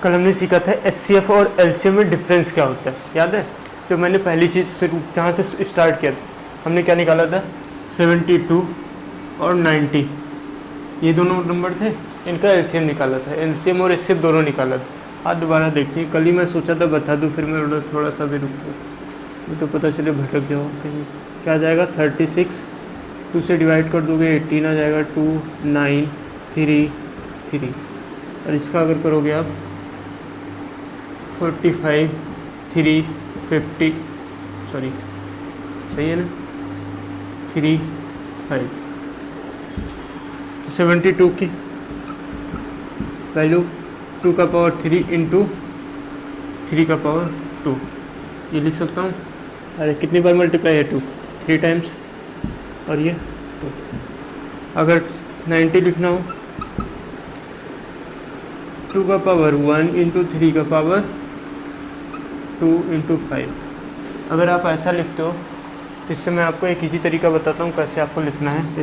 कल हमने सीखा था एचसीएफ और एलसीएम में डिफरेंस क्या होता है, याद है? जो मैंने पहली चीज़ शुरू जहाँ से स्टार्ट किया हमने क्या निकाला था, 72 और 90, ये दोनों नंबर थे, इनका एलसीएम निकाला था, एलसीएम और एचसीएफ दोनों निकाला था। आज दोबारा देखिए, कल ही मैं सोचा था बता दूँ, फिर मैं थोड़ा सा भी रुक गया, तो पता चले भटक जाओ कहीं। क्या आ जाएगा 36, 2 से डिवाइड कर दोगे 18 आ जाएगा, 2 9 3 3, और इसका अगर करोगे आप 45 3 50, सॉरी सही है ना, 3 5, तो 72 की वैल्यू 2 का पावर 3 इंटू 3 का पावर 2, ये लिख सकता हूँ। अरे कितनी बार मल्टीप्लाई है 2, 3 टाइम्स, और ये 2। अगर 90 लिखना हो 2 का पावर 1 इंटू 3 का पावर 2 इंटू 5। अगर आप ऐसा लिखते हो तो इससे मैं आपको एक इजी तरीका बताता हूँ कैसे आपको लिखना है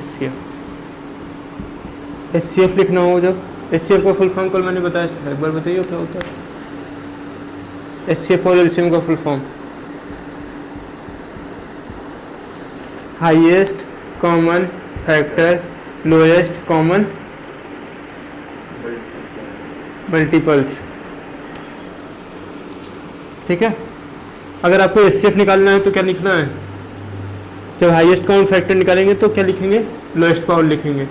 एचसीएफ लिखना हो। जब एचसीएफ का फुल फॉर्म कल मैंने बताया था, एक बार बताइए क्या होता है एचसीएफ और एलसीएम का full form. Highest common factor, lowest common multiples, ठीक है। अगर आपको एचसीएफ निकालना है तो क्या लिखना है, जब हाईएस्ट कॉमन फैक्टर निकालेंगे तो क्या लिखेंगे, लोएस्ट पावर लिखेंगे।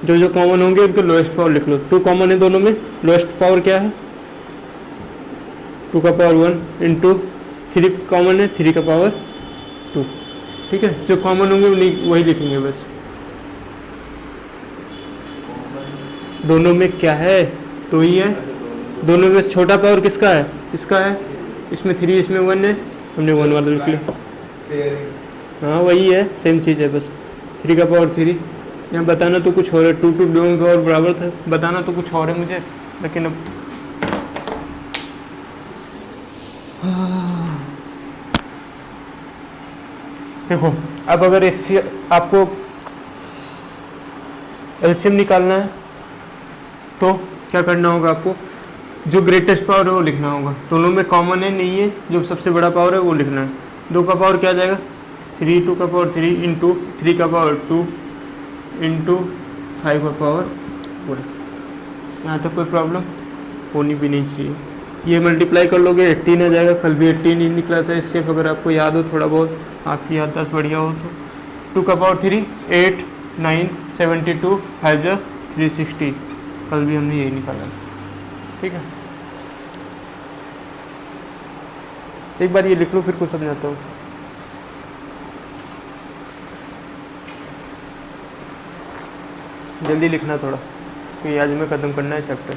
जो जो कॉमन होंगे उनके लोएस्ट पावर लिख लो। 2 कॉमन है दोनों में, लोएस्ट पावर क्या है 2 का पावर 1 इंटू 3 कॉमन है 3 का पावर 2, ठीक है। जो कॉमन होंगे वही लिखेंगे बस। दोनों में क्या है, 2 ही है। दोनों में छोटा पावर किसका है, इसका है। इसमें 3 इसमें 1 है, हमने 1 वाला लिख लिया। हाँ वही है, सेम चीज़ है बस। 3 का पावर 3, यहाँ बताना तो कुछ और है, 2 2 दोनों का और बराबर था, बताना तो कुछ और है मुझे, लेकिन अब देखो, अब अगर इससे आपको एलसीएम निकालना है तो क्या करना होगा, आपको जो ग्रेटेस्ट पावर है वो लिखना होगा। दोनों में कॉमन है नहीं है, जो सबसे बड़ा पावर है वो लिखना है। 2 का पावर क्या आ जाएगा 3, 2 का पावर 3 इंटू 3 का पावर 2 इंटू 5 का पावर 1। यहाँ तक कोई प्रॉब्लम होनी भी नहीं चाहिए। ये मल्टीप्लाई कर लोगे 18 आ जाएगा। कल भी 18 ही निकला था इससे, अगर आपको याद हो थोड़ा बहुत, आपकी याददाश्त बढ़िया हो तो। 2 का पावर 3 8 9 72 5 360, कल भी हमने यही निकाला, ठीक है। एक बार ये लिख लो फिर कुछ समझाता हूँ। जल्दी लिखना थोड़ा, क्योंकि आज में ख़त्म करना है chapter.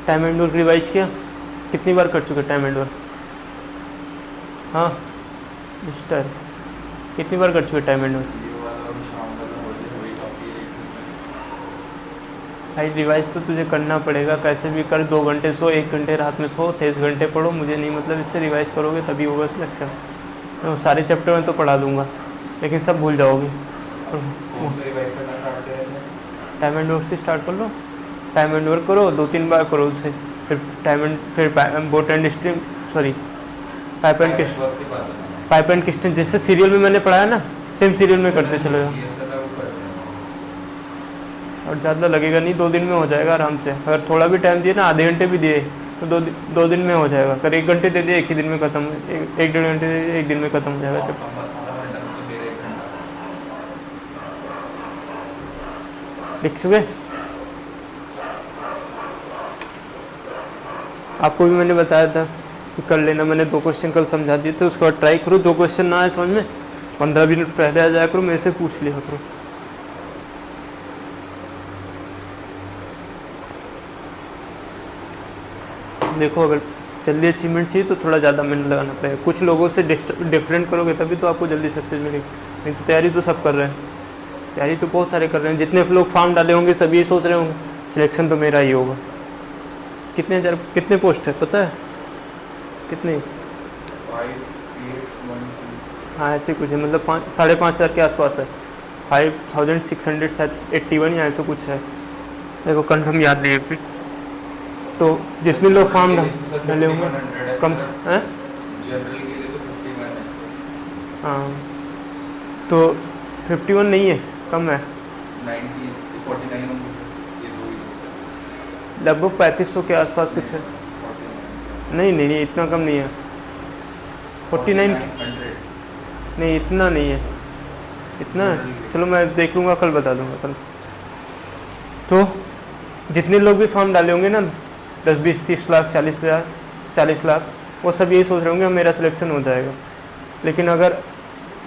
Time and work revise किया, कितनी बार कर चुके टाइम एंड वर्क? हाँ मिस्टर, कितनी बार कर चुके टाइम एंड वर्क? भाई रिवाइज तो तुझे करना पड़ेगा, कैसे भी कर। 2 घंटे सो, 1 घंटे रात में सो, 23 घंटे पढ़ो, मुझे नहीं मतलब, इससे रिवाइज करोगे तभी होगा सिलेक्शन। सारे चैप्टर में तो पढ़ा दूंगा, लेकिन सब भूल जाओगे। टाइम एंड वर्क से स्टार्ट कर लो, टाइम एंड वर्क करो, 2-3 बार करो उससे, फिर boat and stream, sorry pipe and किस्टन, जैसे सीरियल में मैंने पढ़ाया ना, सेम सीरियल में करते चले जाओ, और ज़्यादा लगेगा नहीं, 2 दिन में हो जाएगा आराम से। अगर थोड़ा भी टाइम दिए ना, आधे घंटे भी दिए तो 2 दिन में हो जाएगा। अगर 1 घंटे दे दिए, 1 ही दिन में ख़त्म, 1-1.5 घंटे दे दिए, 1 दिन में ख़त्म हो जाएगा सब। लिख चुके? आपको भी मैंने बताया था कि कर लेना, मैंने 2 क्वेश्चन कल समझा दिए थे। उसके बाद ट्राई करो, जो क्वेश्चन ना आए समझ में 15 मिनट पहले आ जाया करो, मेरे से पूछ लिया करो। देखो, अगर जल्दी अचीवमेंट चाहिए तो थोड़ा ज़्यादा मेहनत लगाना पड़ेगा। कुछ लोगों से डिफरेंट करोगे तभी तो आपको जल्दी सक्सेस मिलेगी। नहीं तो तैयारी तो सब कर रहे हैं, तैयारी तो बहुत सारे कर रहे हैं। जितने लोग फॉर्म डाले होंगे सब ये सोच रहे होंगे सिलेक्शन तो मेरा ही होगा। कितने पोस्ट है पता है? कितने? हाँ ऐसे कुछ है, मतलब 5,500 के आसपास है, 5,600 शायद 81 या ऐसा कुछ है, मेरे को कंफर्म याद नहीं है फिर। तो जितने लोग फॉर्म डाले होंगे कम है, जनरल के लिए तो 51 है। हाँ तो 51 नहीं है, कम है, 90 49 होंगे, ये दो ही होता है। लगभग 3500 के आसपास कुछ है। 49 नहीं नहीं नहीं, इतना कम नहीं है, 49 100 नहीं, इतना नहीं है, इतना है? चलो मैं देख लूँगा, कल बता दूँगा कल। तो जितने लोग भी फॉर्म डाले होंगे ना, 10, 20, 30 लाख, 40,000, 40 लाख, वो सब यही सोच रहे होंगे मेरा सिलेक्शन हो जाएगा। लेकिन अगर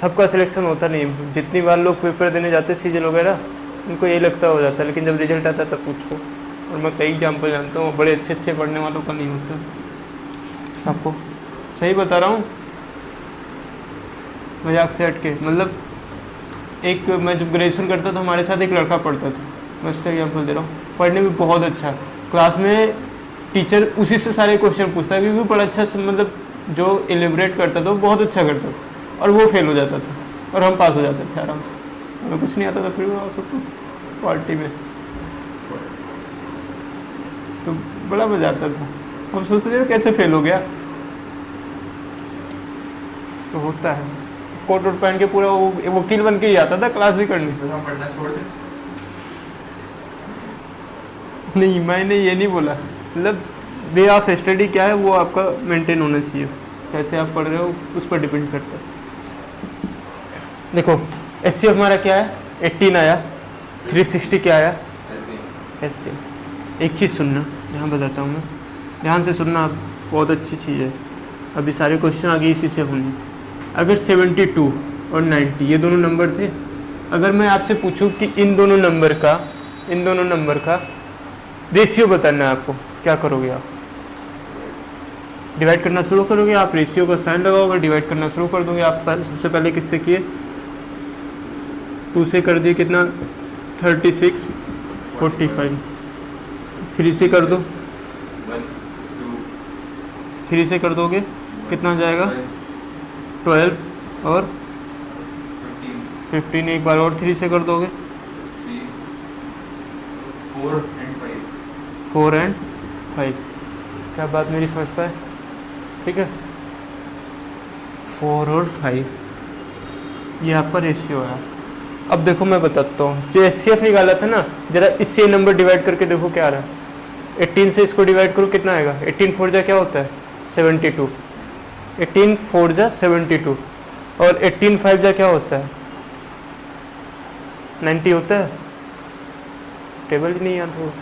सबका सिलेक्शन होता नहीं, जितनी बार लोग पेपर देने जाते सीजल वगैरह, उनको यही लगता हो जाता है, लेकिन जब रिजल्ट आता है तब पूछो। और मैं कई एग्जाम्पल जानता हूँ, बड़े अच्छे अच्छे पढ़ने वालों का नहीं होता। आपको सही बता रहा हूँ, मजाक से हट के, मतलब एक मैं जब ग्रेजुएशन करता था, हमारे साथ एक लड़का पढ़ता था, मैं उसका एग्जाम्पल दे रहा हूँ, पढ़ने में बहुत अच्छा, क्लास में टीचर उसी से सारे क्वेश्चन पूछता है, क्योंकि बड़ा अच्छा मतलब जो एलिब्रेट करता था वो बहुत अच्छा करता था, और वो फेल हो जाता था और हम पास हो जाते थे आराम से। हमें कुछ नहीं आता था, फिर वो सब कुछ पार्टी में, तो बड़ा मजा आता था। हम सोचते थे कैसे फेल हो गया, तो होता है। कोट वोट पहन के पूरा वो वकील बन के ही आता था क्लास भी करने से। हम पढ़ना छोड़ दें। नहीं, मैंने ये नहीं बोला, मतलब वे ऑफ स्टडी क्या है वो आपका मेंटेन होना चाहिए, कैसे आप पढ़ रहे हो उस पर डिपेंड करता है। देखो एचसीएफ हमारा क्या है, 18 आया, 360 क्या आया, एचसीएफ। एक चीज़ सुनना, यहाँ बताता हूँ मैं, ध्यान से सुनना आप, बहुत अच्छी चीज़ है। अभी सारे क्वेश्चन आगे इसी से होंगे। अगर 72 और 90 ये दोनों नंबर थे, अगर मैं आपसे पूछूं कि इन दोनों नंबर का रेशियो बताना है आपको, क्या करोगे आप? डिवाइड करना शुरू करोगे आप, रेशियो का साइन लगाओगे, डिवाइड करना शुरू कर दोगे आप। सबसे पहले किससे किए, 2 से कर दिए, कितना 36, 45, 3 से कर दो, 3 से कर दोगे कितना हो जाएगा, 12 और 15, एक बार और 3 से कर दोगे, 4 एंड 5। क्या बात मेरी समझ पाए? ठीक है, 4 और 5 ये आपका रेशियो है। अब देखो मैं बताता हूँ, जो एचसीएफ निकाला था ना, जरा इससे नंबर डिवाइड करके देखो क्या आ रहा है। 18 से इसको डिवाइड करो, कितना आएगा, 18 4 जा क्या होता है, 72, 18 4 जा 72, और 18 5 जा क्या होता है, 90 होता है। टेबल ही नहीं याद हो,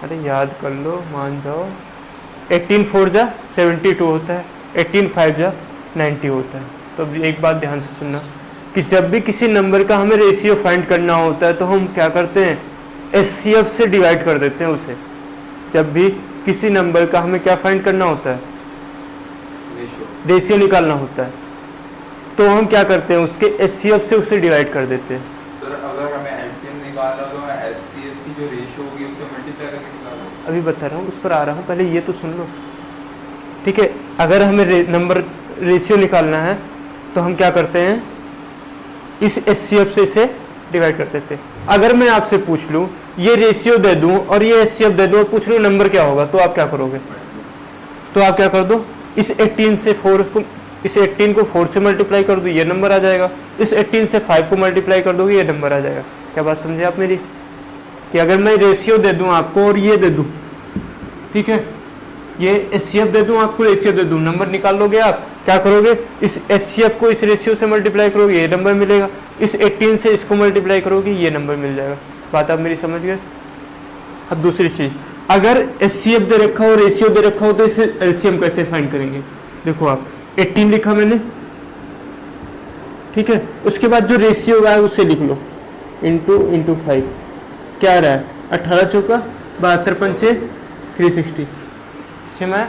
अरे याद कर लो, मान जाओ। 18 4 जा 72 होता है, 18 5 जा 90 होता है। तो अब एक बात ध्यान से सुनना कि जब भी किसी नंबर का हमें रेशियो फाइंड करना होता है तो हम क्या करते हैं, एचसीएफ से डिवाइड कर देते हैं उसे। जब भी किसी नंबर का हमें क्या फाइंड करना होता है, रेशियो निकालना होता है, तो हम क्या करते हैं, उसके एचसीएफ से उसे डिवाइड कर देते हैं। सर अगर हमें एलसीएम निकालना हो तो मैं एचसीएफ की जो रेशियो होगी उससे मल्टीप्लाई करके निकालूं। अभी बता रहा हूँ, उस पर आ रहा हूँ, पहले ये तो सुन लो, ठीक है। अगर हमें नंबर रेशियो निकालना है तो हम क्या करते हैं, इस एचसीएफ से इसे डिवाइड कर देते हैं। अगर मैं आपसे पूछ लूँ ये रेशियो दे दूँ और ये एचसीएफ दे दूँ और पूछ लूँ नंबर क्या होगा, तो आप क्या करोगे? तो आप क्या कर दो, इस 18 से 4 को, इस 18 को 4 से मल्टीप्लाई कर दो, ये नंबर आ जाएगा। इस 18 से 5 को मल्टीप्लाई कर दोगे, ये नंबर आ जाएगा। क्या बात समझे आप मेरी, कि अगर मैं रेशियो दे दूं आपको और ये दे दूं, ठीक है, ये एचसीएफ दे दूं आपको, रेशियो दे दूं, नंबर निकाल लोगे आप। क्या करोगे, इस एचसीएफ को इस रेशियो से मल्टीप्लाई करोगे, ये नंबर मिलेगा। इस 18 से इसको मल्टीप्लाई करोगे, ये नंबर मिल जाएगा। बात आप मेरी समझ गए। अब दूसरी चीज, अगर एचसीएफ दे रखा हो, रेशियो दे रखा हो, तो इसे एलसीएम कैसे फाइंड करेंगे? देखो आप 18 लिखा मैंने, ठीक है, उसके बाद जो रेशियो है उसे लिख लो, इंटू 5, क्या आ रहा है, 18 चौका 72 पंचे 360। मैं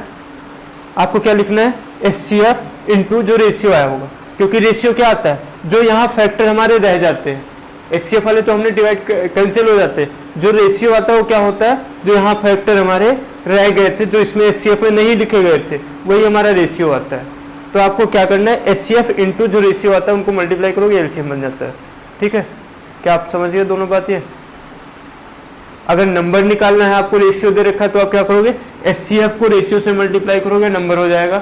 आपको क्या लिखना है, एचसीएफ इंटू जो रेशियो आया होगा, क्योंकि रेशियो क्या आता है, जो यहाँ फैक्टर हमारे रह जाते हैं। एचसीएफ वाले तो हमने डिवाइड कैंसिल हो जाते हैं, जो रेशियो आता है वो क्या होता है, जो यहाँ फैक्टर हमारे रह गए थे, जो इसमें एचसीएफ में नहीं लिखे गए थे, वही हमारा रेशियो आता है। तो आपको क्या करना है, एच सी एफ इंटू जो रेशियो आता है उनको मल्टीप्लाई करोगे, एलसीएम बन जाता है। ठीक है, क्या आप समझ गए दोनों बात? ये अगर नंबर निकालना है आपको, रेशियो दे रखा है, तो आप क्या करोगे, एच सी एफ को रेशियो से मल्टीप्लाई करोगे, नंबर हो जाएगा।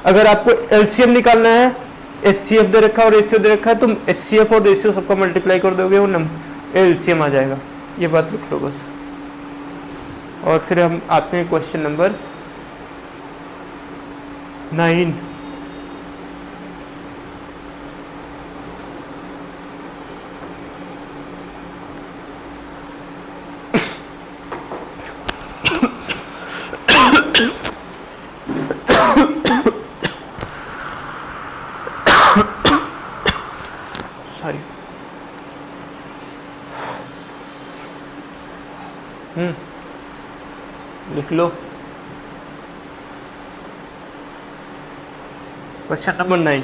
अगर आपको एलसीएम निकालना है, एच सी एफ दे रखा है और रेशियो दे रखा है, तो एच सी एफ और रेशियो सबका मल्टीप्लाई कर दोगे, वो एलसीएम आ जाएगा। ये बात लिख लो बस। और फिर हम आते हैं क्वेश्चन नंबर 9। सॉरी। लिख लो question number 9।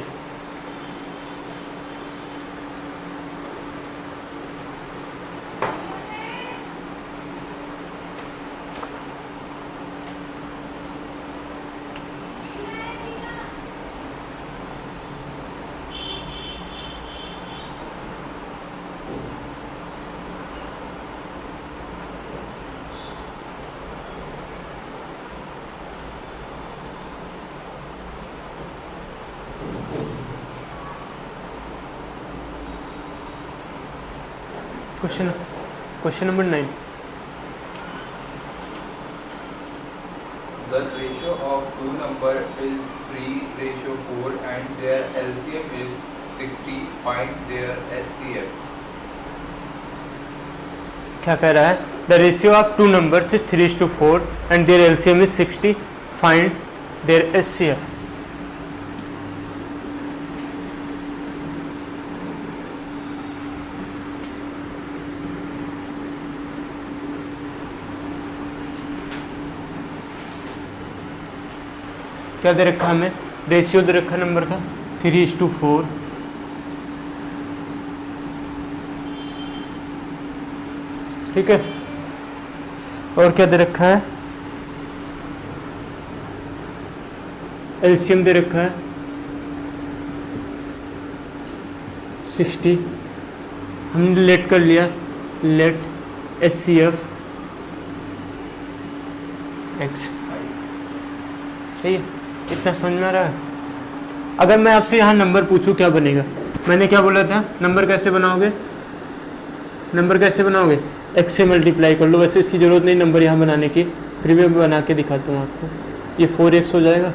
Question number 9। The ratio of two number is 3:4 and their LCM is 60. Find their HCF. क्या कह रहा है, the ratio of two numbers is 3:4 and their LCM is 60, find their HCF. क्या दे रखा हमें, रेशियो दे रखा number का 3:4, ठीक है, और क्या दे रखा है, एलसीएम दे रखा है 60। हमने लेट कर लिया, लेट एचसीएफ एक्स। सही है, इतना समझ में आ रहा है? अगर मैं आपसे यहाँ नंबर पूछूं क्या बनेगा, मैंने क्या बोला था, नंबर कैसे बनाओगे, नंबर कैसे बनाओगे, एक्स से मल्टीप्लाई कर लो। वैसे इसकी ज़रूरत नहीं नंबर यहाँ बनाने की, फिर भी मैं बना के दिखाता हूँ आपको। ये 4x हो जाएगा,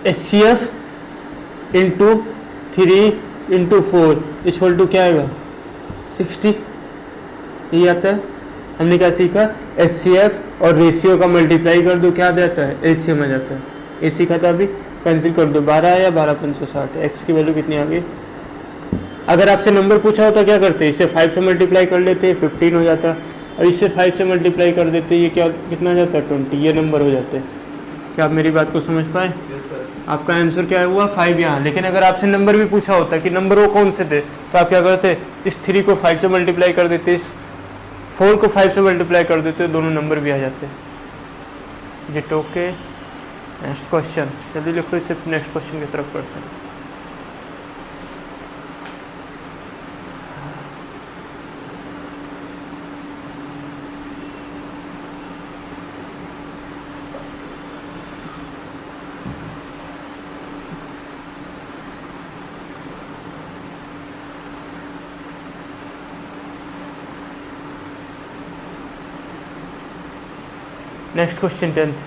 H C F into 3 × 4 equal to क्या आएगा, 60। ये आता है, हमने क्या सीखा, एच सी एफ और रेशियो का मल्टीप्लाई कर दो, क्या आ जाता है, एलसीएम आ जाता है। ये सीखा था अभी, कैंसिल कर दो, 12 या 12 × 5 = 60। एक्स की वैल्यू कितनी आ गई? अगर आपसे नंबर पूछा होता क्या करते, इसे 5 से मल्टीप्लाई कर लेते, 15 हो जाता, और इससे 5 से मल्टीप्लाई कर देते, ये क्या कितना आ जाता है, 20। ये नंबर हो जाते हैं। क्या आप मेरी बात को समझ पाए? Yes sir. आपका आंसर क्या हुआ, 5 यहाँ। लेकिन अगर आपसे नंबर भी पूछा होता कि नंबर वो कौन से थे, तो आप क्या करते, इस 3 को 5 से मल्टीप्लाई कर देते, इस 4 को 5 से मल्टीप्लाई कर देते, दोनों नंबर भी आ जाते। जिट ओके। नेक्स्ट क्वेश्चन, जल्दी लिखो, इसे नेक्स्ट क्वेश्चन की तरफ पढ़ते हैं। Next question 10th।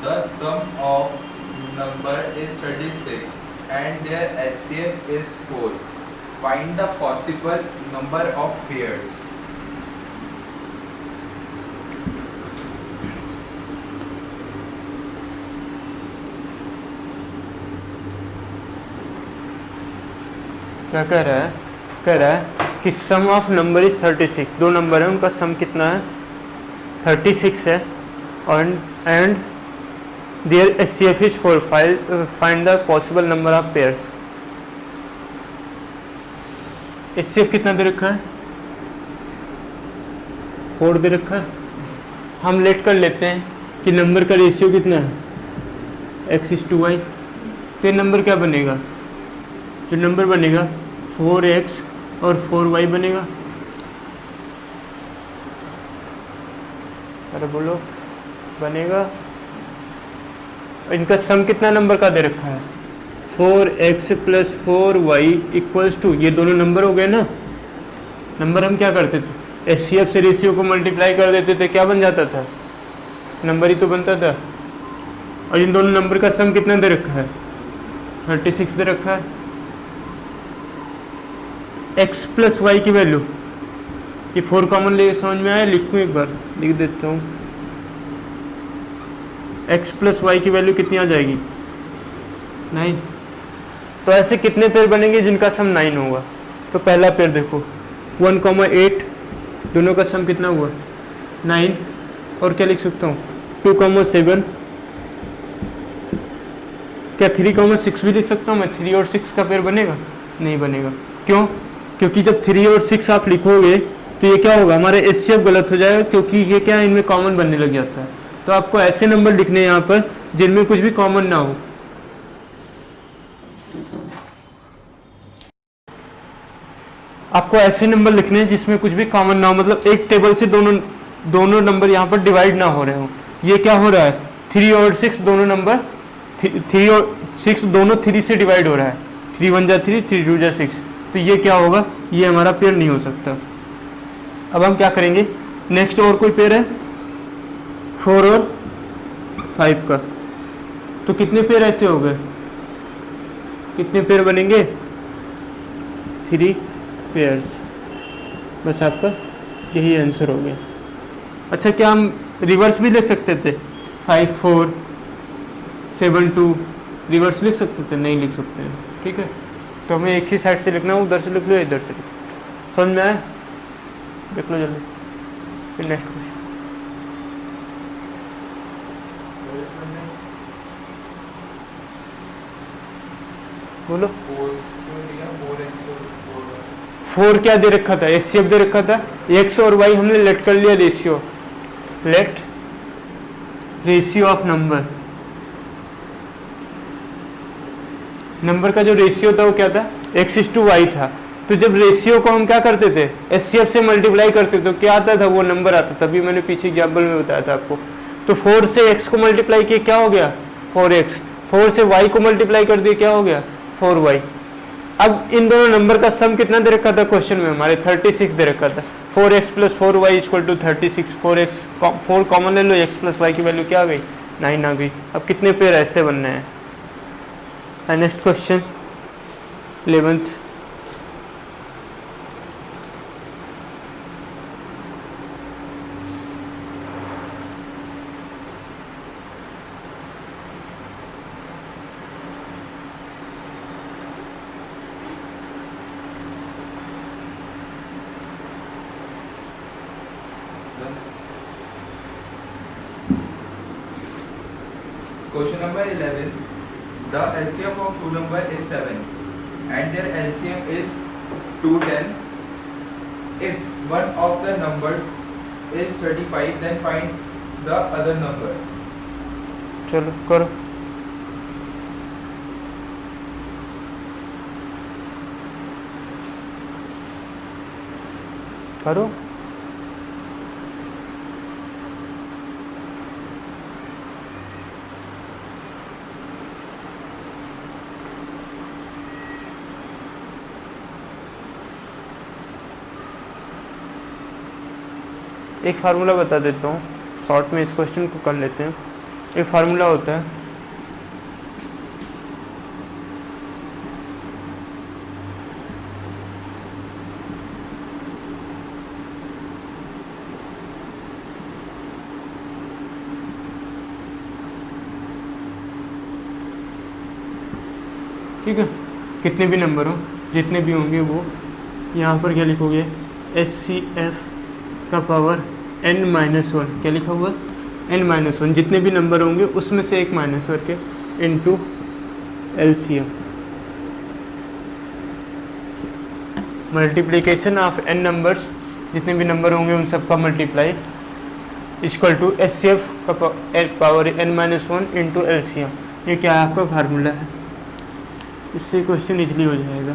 The sum of number is 36 and their HCF is 4. Find the possible number of pairs. क्या कह रहा है, कह रहा है कि सम ऑफ नंबर इज 36। दो नंबर है, उनका सम कितना है, 36 है, and their HCF is 4। Find the possible number of pairs. HCF कितना दे रखा है, 4 दे रखा है। हम लेट कर लेते हैं, कि नंबर का रेशियो कितना है, x/y। तो ये नंबर क्या बनेगा, जो नंबर बनेगा 4x और 4y बनेगा। अरे बोलो, बनेगा। इनका सम कितना नंबर का दे रखा है, 4x + 4y = ये दोनों नंबर हो गए ना। नंबर हम क्या करते थे, HCF से रेशियो को मल्टीप्लाई कर देते थे, क्या बन जाता था, नंबर ही तो बनता था। और इन दोनों नंबर का सम कितना दे रखा है, 36 दे रखा है। x + y की वैल्यू, ये 4 कॉमन ले समझ में आया, लिखूँ एक बार, लिख देता हूँ। x + y की वैल्यू कितनी आ जाएगी, 9। तो ऐसे कितने पेयर बनेंगे जिनका सम 9 होगा। तो पहला पेयर देखो 1,8, दोनों का सम कितना हुआ 9। और क्या लिख सकता हूँ 2,7, क्या 3,6 भी लिख सकता हूँ मैं। 3 और 6 का पेयर बनेगा, नहीं बनेगा। क्यों, क्योंकि जब 3 और 6 आप लिखोगे तो ये क्या होगा, हमारे HCF गलत हो जाएगा, क्योंकि ये क्या है, इनमें कॉमन बनने लग जाता है। तो आपको ऐसे नंबर लिखने हैं यहाँ पर जिनमें कुछ भी कॉमन ना हो। आपको ऐसे नंबर लिखने हैं जिसमें कुछ भी कॉमन ना हो, मतलब एक टेबल से दोनों नंबर यहाँ पर डिवाइड ना हो रहे हो। ये क्या हो रहा है, 3 और 6 दोनों नंबर, 3 और 6 दोनों 3 से डिवाइड हो रहा है। 3 × 1 = 3, 3 × 2 = 6। तो ये क्या होगा, ये हमारा पेयर नहीं हो सकता। अब हम क्या करेंगे, नेक्स्ट और कोई पेयर है 4 और 5 का। तो कितने पेयर ऐसे हो गए, कितने पेयर बनेंगे, 3 पेयर्स। बस आपका यही आंसर हो गया। अच्छा, क्या हम रिवर्स भी लिख सकते थे, 5 4 7 2, रिवर्स लिख सकते थे, नहीं लिख सकते हैं। ठीक है, तो हमें एक ही साइड से लिखना है, उधर से लिख लो, इधर से लिख लो। समझ में आया, देख लो जल्दी। फिर नेक्स्ट क्वेश्चन बोलो। 4 क्या दे रखा था, HCF दे रखा था, x और y हमने लेट कर लिया ratio, let ratio of number. Number का जो रेशियो था वो क्या था, x/y था। तो जब रेशियो को हम क्या करते थे, HCF से मल्टीप्लाई करते थे, तो क्या आता था, वो नंबर आता था। तभी मैंने पीछे एग्जाम्पल में बताया था आपको। तो 4 से x को मल्टीप्लाई किया, क्या हो गया 4x। 4 से y को मल्टीप्लाई कर दिया, क्या हो गया 4y। अब इन दोनों नंबर का सम कितना दे रखा था क्वेश्चन में, हमारे 36 दे रखा था। 4x + 4y = 36। 4 कॉमन ले लो, x + y की वैल्यू क्या आ गई, 9 आ गई। अब कितने पेयर ऐसे बनने हैं। Next question 11th। Question number 11. The LCM of two number is 7 and their LCM is 210. If one of the numbers is 35, then find the other number. चलो करो। करो। एक फार्मूला बता देता हूँ, शॉर्ट में इस क्वेश्चन को कर लेते हैं। एक फार्मूला होता है, ठीक है, कितने भी नंबर हो, जितने भी होंगे वो यहाँ पर क्या लिखोगे, HCF का पावर n-1, क्या लिखा हुआ n-1, जितने भी नंबर होंगे उसमें से एक माइनस करके into LCM, multiplication of n numbers, जितने भी नंबर होंगे उन सब का मल्टीप्लाई इक्वल टू HCF का पावर n-1 इंटू LCM। ये क्या है आपका फार्मूला है, इससे क्वेश्चन इजली हो जाएगा।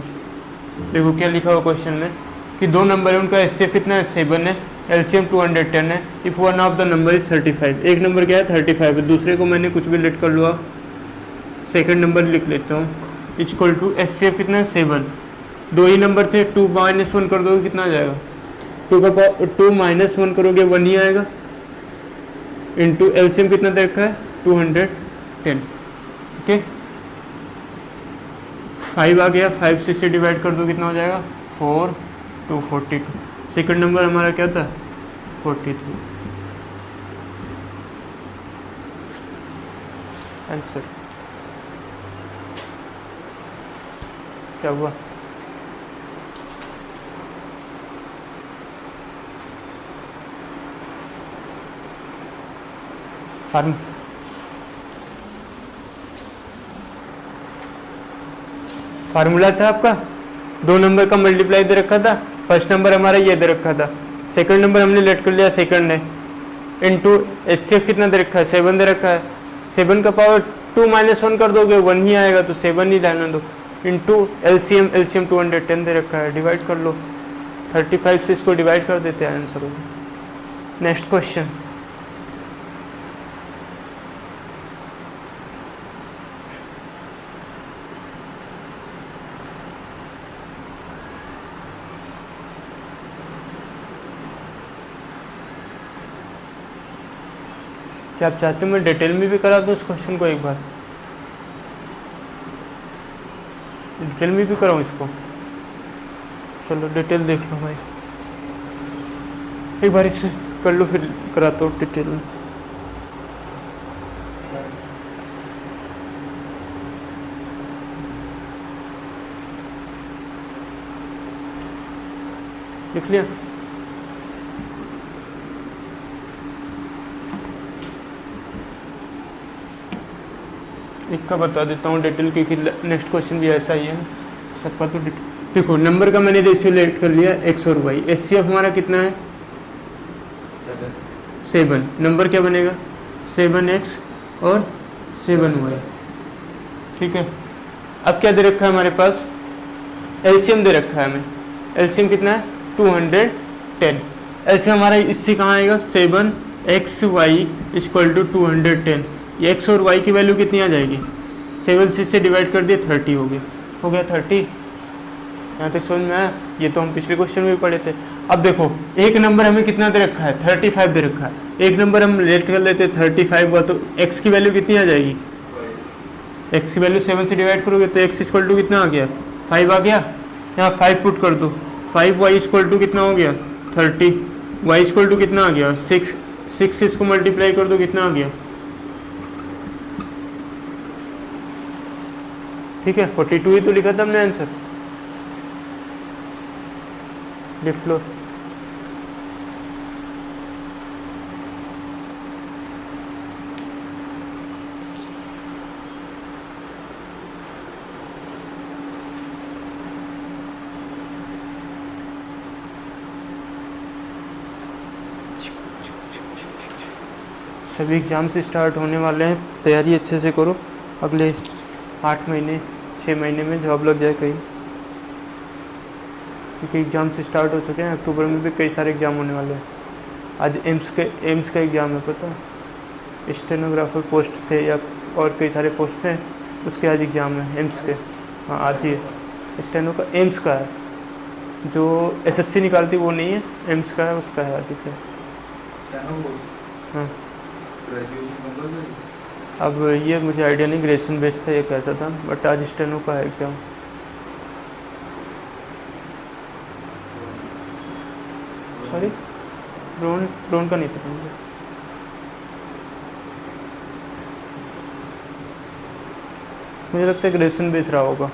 देखो क्या लिखा हुआ क्वेश्चन में कि दो नंबर है, उनका HCF कितना है 7 है, LCM 210 है, if one of the number is 35। एक नंबर क्या है 35 है, दूसरे को मैंने कुछ भी लेट कर लूँ, सेकंड नंबर लिख लेता हूँ, इक्वल टू HCF कितना है 7, दो ही नंबर थे, 2 - 1 कर दोगे कितना आ जाएगा, 2 - 1 करोगे 1 ही आएगा, इंटू LCM कितना दे रखा है 210। ओके 5 आ गया, 5 से इसे डिवाइड कर दो कितना हो जाएगा 4 2 42। सेकंड नंबर हमारा क्या था 43। आंसर क्या हुआ, फार्मूला था आपका, दो नंबर का मल्टीप्लाई दे रखा था, फर्स्ट नंबर हमारा ये दे रखा था, सेकंड नंबर हमने लेट कर लिया सेकंड ने, इनटू HCF कितना दे रखा है 7 दे रखा है, 7 का पावर 2 - 1 कर दोगे 1 ही आएगा, तो 7 ही लाना दो, इंटू LCM 210 दे रखा है, डिवाइड कर लो, 35 से इसको डिवाइड कर देते हैं, आंसर होगा। नेक्स्ट क्वेश्चन, क्या आप चाहते हो मैं डिटेल में भी करा दूँ इस क्वेश्चन को, एक बार डिटेल में भी कराऊँ इसको, चलो डिटेल देख लो भाई, एक बार इससे कर लो फिर कराता हूँ डिटेल में। लिख लिया, एक का बता देता हूँ डिटेल, क्योंकि नेक्स्ट क्वेश्चन भी ऐसा ही है, सबका तो देखो नंबर का मैंने रेशियो लेट कर लिया x और y, HCF हमारा कितना है 7, नंबर क्या बनेगा 7x और 7y, ठीक है। अब क्या दे रखा है हमारे पास, LCM दे रखा है हमें, LCM कितना है 210, LCM हमारा इससे कहाँ आएगा 7xy इक्वल टू 210, ये x और y की वैल्यू कितनी आ जाएगी, 7 से डिवाइड कर दिए 30 हो गया 30। यहाँ तक समझ में आया, ये तो हम पिछले क्वेश्चन में भी पढ़े थे। अब देखो एक नंबर हमें कितना दे रखा है 35 दे रखा है, एक नंबर हम लेट कर लेते 35 हुआ, तो x की वैल्यू कितनी आ जाएगी, x की वैल्यू 7 से डिवाइड करोगे तो x इक्वल टू कितना आ गया 5 आ गया, यहाँ 5 पुट कर दो, 5y इक्वल टू कितना हो गया 30, y इक्वल टू कितना आ गया 6, 6 से इसको मल्टीप्लाई कर दो कितना आ गया, ठीक है 42 ही तो लिखा था हमने आंसर, लिख लो। सभी एग्ज़ाम से स्टार्ट होने वाले हैं, तैयारी अच्छे से करो, अगले 8 महीने 6 महीने में जॉब लग जाए कहीं, क्योंकि एग्ज़ाम से स्टार्ट हो चुके हैं, अक्टूबर में भी कई सारे एग्ज़ाम होने वाले हैं। आज एम्स का एग्ज़ाम है, पता है स्टेनोग्राफर पोस्ट थे या और कई सारे पोस्ट थे, उसके आज एग्ज़ाम है एम्स के, हाँ आज ही है, स्टेनो का एम्स का है, जो SSC निकालती वो नहीं है, एम्स का है, उसका है आज ही। हाँ अब ये मुझे आइडिया नहीं, ग्रेजुएशन बेस्ड था ये कैसा था, बट आज स्टेनो का है एग्ज़ाम। सॉरी ड्रोन का नहीं पता मुझे लगता है ग्रेजुएशन बेस रहा होगा।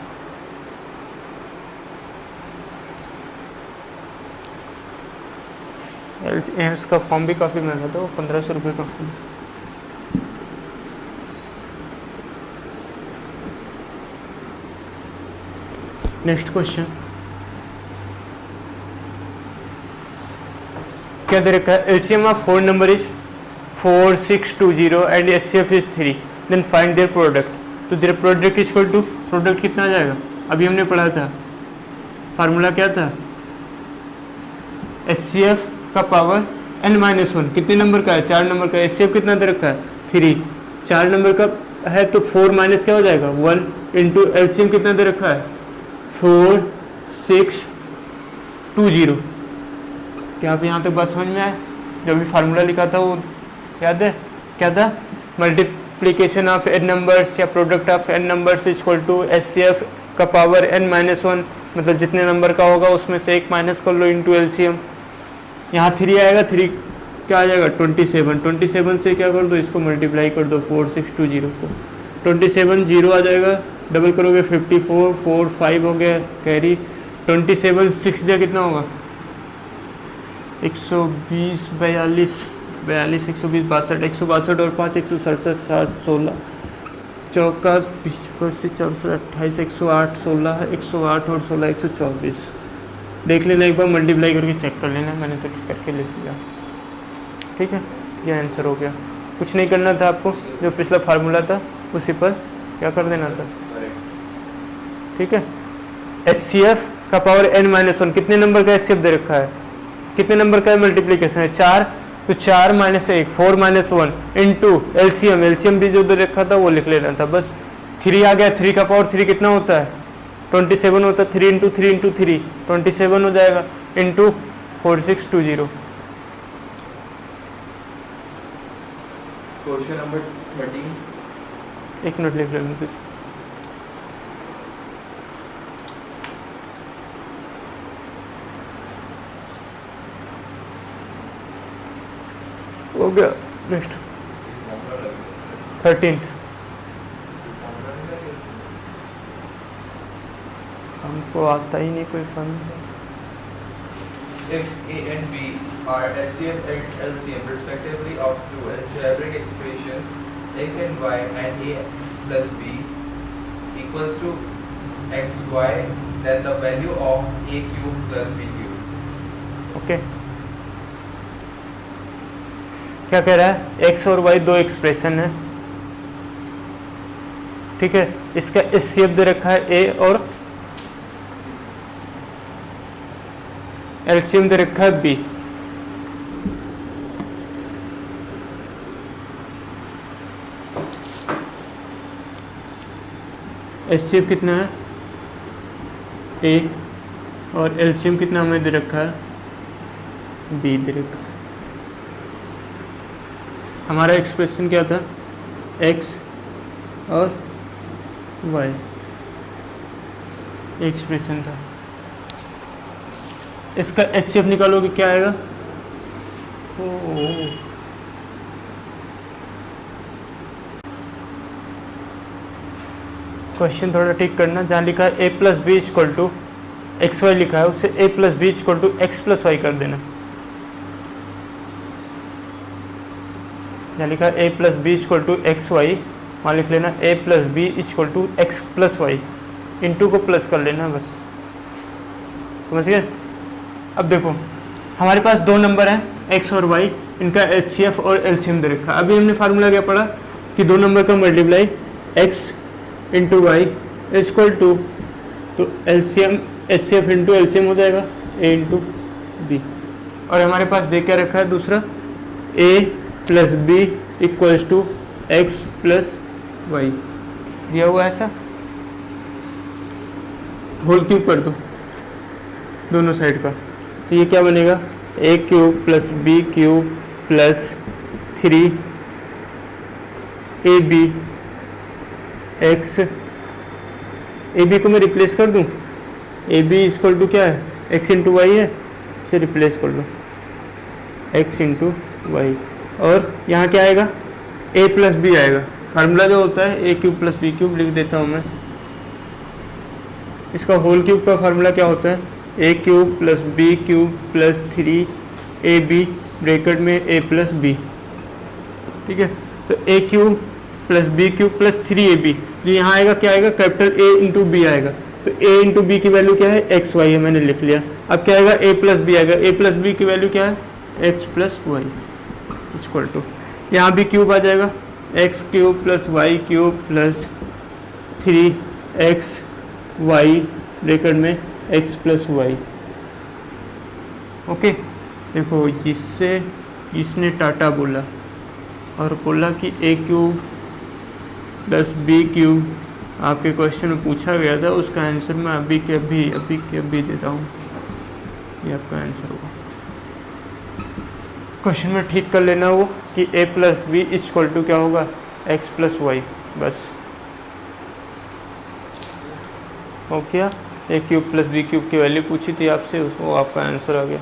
एम्स का फॉर्म भी काफ़ी महंगा था, वो 1500 रुपये का फॉर्म। नेक्स्ट क्वेश्चन क्या दे रखा है, LCM of 4 number is 4620 and HCF is 3, then find their product. तो their product is equal to, product कितना आ जाएगा, अभी हमने पढ़ा था फार्मूला क्या था, HCF का पावर n-1, कितने नंबर का है, 4 नंबर का। HCF कितना दे रखा है, 3, 4 नंबर का है तो 4 माइनस क्या हो जाएगा 1 इंटू LCM कितना दे रखा है 4620। क्या आप यहाँ तक बात समझ में आए, जब भी फार्मूला लिखा था वो याद है क्या था, मल्टीप्लीकेशन ऑफ n नंबर्स या product of n numbers equal to HCF का पावर n-1, मतलब जितने नंबर का होगा उसमें से एक माइनस कर लो इंटू LCM। यहाँ 3 आएगा, 3 क्या आ जाएगा 27 से क्या कर दो, इसको मल्टीप्लाई कर दो 4620 को, 27 0 आ जाएगा, डबल करोगे 54, 4 5 हो गया कैरी, 27 6 जा कितना होगा 120, 42 120 62 162 और 5 167 60 16 चौका 20 64 28 108 16 108 और 16 124। देख लेना एक बार, मल्टीप्लाई करके चेक कर लेना, मैंने तो करके लिख लिया। ठीक है, ये आंसर हो गया। कुछ नहीं करना था आपको, जो पिछला फार्मूला था उसी पर क्या कर देना था। ठीक है, HCF का पावर n-1, कितने नंबर का HCF दे रखा है, कितने नंबर का मल्टीप्लीकेशन है 4, तो 4 माइनस 1 4 माइनस 1 इंटू LCM भी जो दे रखा था वो लिख लेना था बस। 3 आ गया, 3 का पावर 3 कितना होता है 27 होता है, 3 इंटू 3 इंटू 3 27 हो जाएगा इंटू 4620। क्वेश्चन नंबर 13, एक मिनट लिख लेना कुछ। हो गया, नेक्स्ट 13th। हमको आता ही नहीं कोई fun. if A and B are HCF and LCM respectively of two algebraic expressions x and y and A plus B equals to xy, then the value of A cube plus B cube। Okay, क्या कह रहा है, x और y दो expression है, ठीक है, इसका HCF दे रखा है A और LCM दे रखा है B। HCF कितना है A और LCM कितना हमें दे रखा है B दे रखा है। हमारा एक्सप्रेशन क्या था, x और y एक्सप्रेशन था। इसका HCF निकालोगे क्या आएगा, क्वेश्चन थोड़ा ठीक करना, जहाँ लिखा है a plus B equal to X Y लिखा है उससे a plus B equal to X plus Y कर देना। जहाँ लिखा है a plus B equal to X Y, वहाँ लिख लेना a plus B equal to X plus Y, into को प्लस कर लेना बस, समझ गए। अब देखो हमारे पास दो नंबर हैं x और y, इनका HCF और LCM दे रखा। अभी हमने फार्मूला क्या पढ़ा कि दो नंबर का multiply x into Y equal to, तो LCM HCF इंटू LCM हो जाएगा a इंटू बी। और हमारे पास दे क्या रखा है दूसरा, a plus B equals to X plus Y दिया हुआ ऐसा, होल क्यूब कर दो दोनों साइड का, तो ये क्या बनेगा a cube plus B cube plus 3 AB x, AB को मैं रिप्लेस कर दूं, AB इक्वल टू क्या है x इंटू वाई है, इसे रिप्लेस कर दो x इंटू वाई, और यहाँ क्या आएगा a प्लस बी आएगा। फार्मूला जो होता है a cube plus B cube लिख देता हूँ मैं, इसका होल क्यूब का फार्मूला क्या होता है, a cube plus B cube plus 3ab bracket में a प्लस बी। ठीक है, तो a cube plus B cube plus 3ab, जो यहाँ आएगा क्या आएगा, कैपिटल A इंटू बी आएगा, तो a इंटू बी की वैल्यू क्या है एक्स वाई है, मैंने लिख लिया। अब क्या आएगा a प्लस बी आएगा, a प्लस बी की वैल्यू क्या है X plus Y equal to, यहाँ भी क्यूब आ जाएगा, X cube plus Y cube plus 3x y bracket में x प्लस वाई। ओके, देखो इससे इसने टाटा बोला और बोला कि a cube plus b cube आपके क्वेश्चन में पूछा गया था, उसका आंसर मैं अभी के अभी देता हूँ, ये आपका आंसर होगा। क्वेश्चन में ठीक कर लेना वो कि a plus B equal to क्या होगा, x प्लस वाई, बस हो गया। a cube plus B cube की वैल्यू पूछी थी आपसे, उसको आपका आंसर आ गया।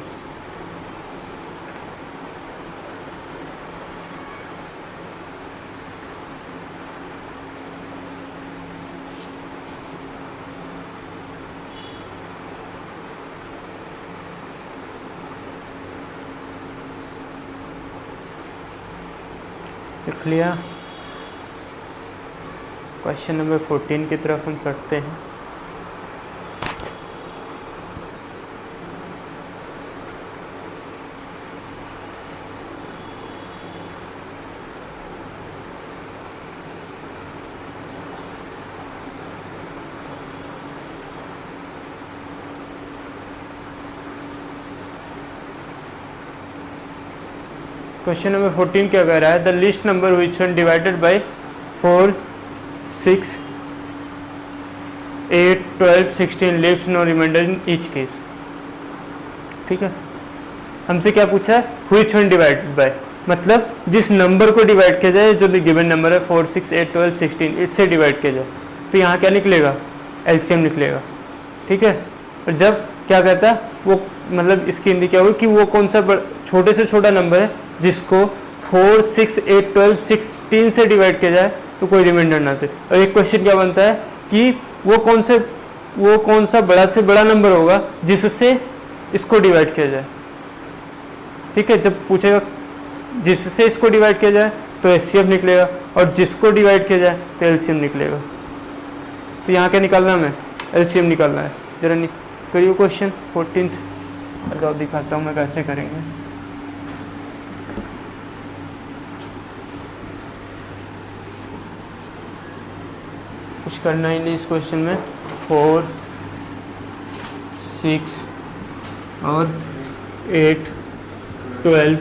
लिख लिया। क्वेश्चन नंबर 14 की तरफ हम पढ़ते हैं। क्वेश्चन नंबर 14 क्या कह रहा है, the least number which one divided by 4, 6, 8, 12, 16 leaves no remainder in each case. ठीक है, हमसे क्या पूछा है, विच वन डिवाइडेड बाय, मतलब जिस नंबर को डिवाइड किया जाए, जो गिवन नंबर है 4, 6, 8, 12, 16, इससे डिवाइड किया जाए, तो यहाँ क्या निकलेगा, एलसीएम निकलेगा। ठीक है, और जब क्या कहता है वो, मतलब इसकी हिंदी क्या होगी कि वो कौन सा छोटे से छोटा नंबर है जिसको 4, 6, 8, 12, 16 से डिवाइड किया जाए तो कोई रिमाइंडर ना दे। और एक क्वेश्चन क्या बनता है कि वो कौन सा बड़ा से बड़ा नंबर होगा जिससे इसको डिवाइड किया जाए। ठीक है, जब पूछेगा जिससे इसको डिवाइड किया जाए तो एचसीएफ निकलेगा, और जिसको डिवाइड किया जाए तो एलसीएम निकलेगा। तो यहाँ क्या निकालना है, हमें एलसीएम निकालना है। जरा करिए क्वेश्चन 14th, अब दिखाता हूँ मैं कैसे करेंगे। कुछ करना ही नहीं इस क्वेश्चन में। 4, 6 और 8, 12,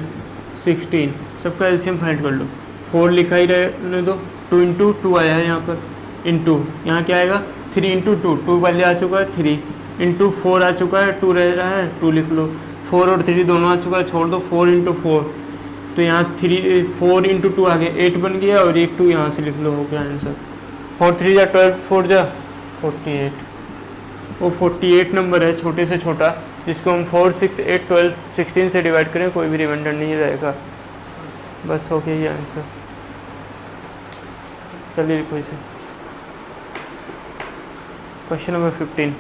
16 सबका एलसीएम फाइंड कर लो। 4 लिखा ही रहने दो, 2 इंटू 2 आया है यहाँ पर, इंटू यहाँ क्या आएगा 3 इंटू 2, 2 पहले आ चुका है, 3 इंटू 4 आ चुका है, 2 रह रहा है, 2 लिख लो। 4 और 3 दोनों आ चुका है, छोड़ दो। 4 इंटू 4, तो यहाँ 4 इंटू 2 आ गया, 8 बन गया, और एक 2 यहाँ से लिख लो, हो गया आंसर। 4 3 जा 12, 4 जा 48। वो 48 नंबर है छोटे से छोटा, जिसको हम 4, 6, 8, 12, 16 से डिवाइड करें कोई भी रिमाइंडर नहीं रहेगा। बस हो गया ये आंसर। चलिए लिखो इसे। क्वेश्चन नंबर 15,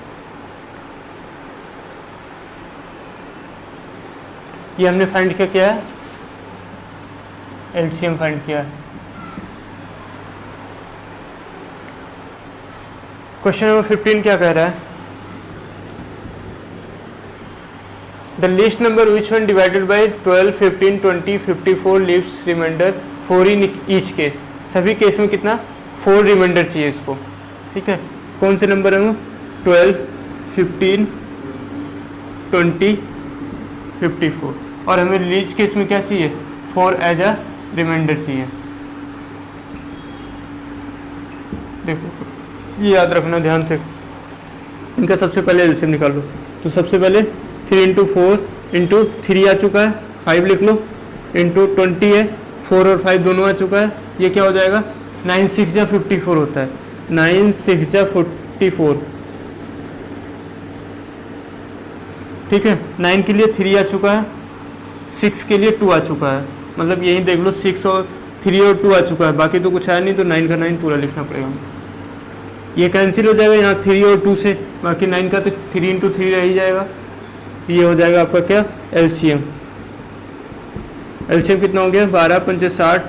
ये हमने फाइंड किया है, एलसीएम फाइंड किया है। क्वेश्चन नंबर 15 क्या कह रहा है, the least number which one divided by 12, 15, 20, 54 leaves remainder 4 in each case. सभी केस में कितना 4 रिमाइंडर चाहिए इसको। ठीक है, कौन से नंबर है वो, 12, 15, 20, 54, और हमें लीच केस में क्या चाहिए, 4 एज अ रिमाइंडर चाहिए। देखो ये याद रखना ध्यान से, इनका सबसे पहले एलसीएम निकालो। तो सबसे पहले 3 इंटू 4 इंटू 3 आ चुका है, 5 लिख लो, इंटू 20 है, 4 और 5 दोनों आ चुका है, ये क्या हो जाएगा 9 6 जा 54 होता है, 9 6 जा 44। ठीक है, 9 के लिए 3 आ चुका है, 6 के लिए 2 आ चुका है, मतलब यही देख लो 6 और 3 और 2 आ चुका है, बाकी तो कुछ आया नहीं, तो 9 का 9 पूरा लिखना पड़ेगा। ये कैंसिल हो जाएगा यहाँ 3 और 2 से, बाकी 9 का तो 3 इंटू 3 रह ही जाएगा। ये हो जाएगा आपका क्या, एलसीएम। एलसीएम कितना हो गया, 12 पंचे 60,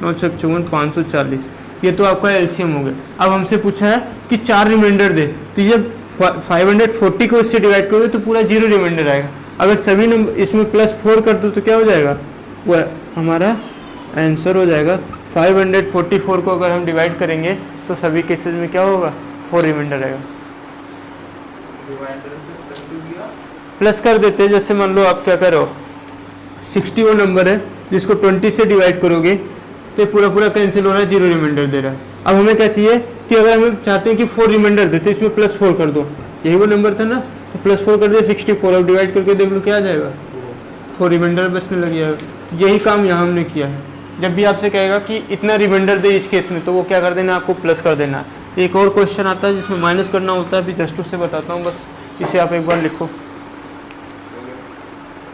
9 छक 54, 540। ये तो आपका एलसीएम हो गया। अब हमसे पूछा है कि 4 रिमाइंडर दे, तो ये 540 को इससे डिवाइड करोगे तो पूरा 0 रिमाइंडर आएगा। अगर सभी नंबर इसमें +4 कर दो तो क्या हो जाएगा, वो हमारा आंसर हो जाएगा 544 को अगर हम डिवाइड करेंगे तो सभी केसेस में क्या होगा, 4 रिमाइंडर आएगा। रिमाइंडर से प्लस टू किया, प्लस कर देते हैं। जैसे मान लो आप क्या करो, 60 वो नंबर है जिसको 20 से डिवाइड करोगे तो ये पूरा पूरा कैंसिल हो रहा है, 0 रिमाइंडर दे रहा है। अब हमें क्या चाहिए कि अगर हम चाहते हैं कि 4 रिमाइंडर देते इसमें +4 कर दो, यही वो नंबर था ना, तो +4 कर दे 64। अब डिवाइड करके देख लो क्या आ जाएगा, 4 रिमाइंडर बचने लग जाएगा। तो यही काम यहाँ हमने किया है। जब भी आपसे कहेगा कि इतना रिमाइंडर दे इस केस में, तो वो क्या कर देना, आपको प्लस कर देना। एक और क्वेश्चन आता है जिसमें माइनस करना होता है, अभी जस्ट उससे बताता हूँ, बस इसे आप एक बार लिखो।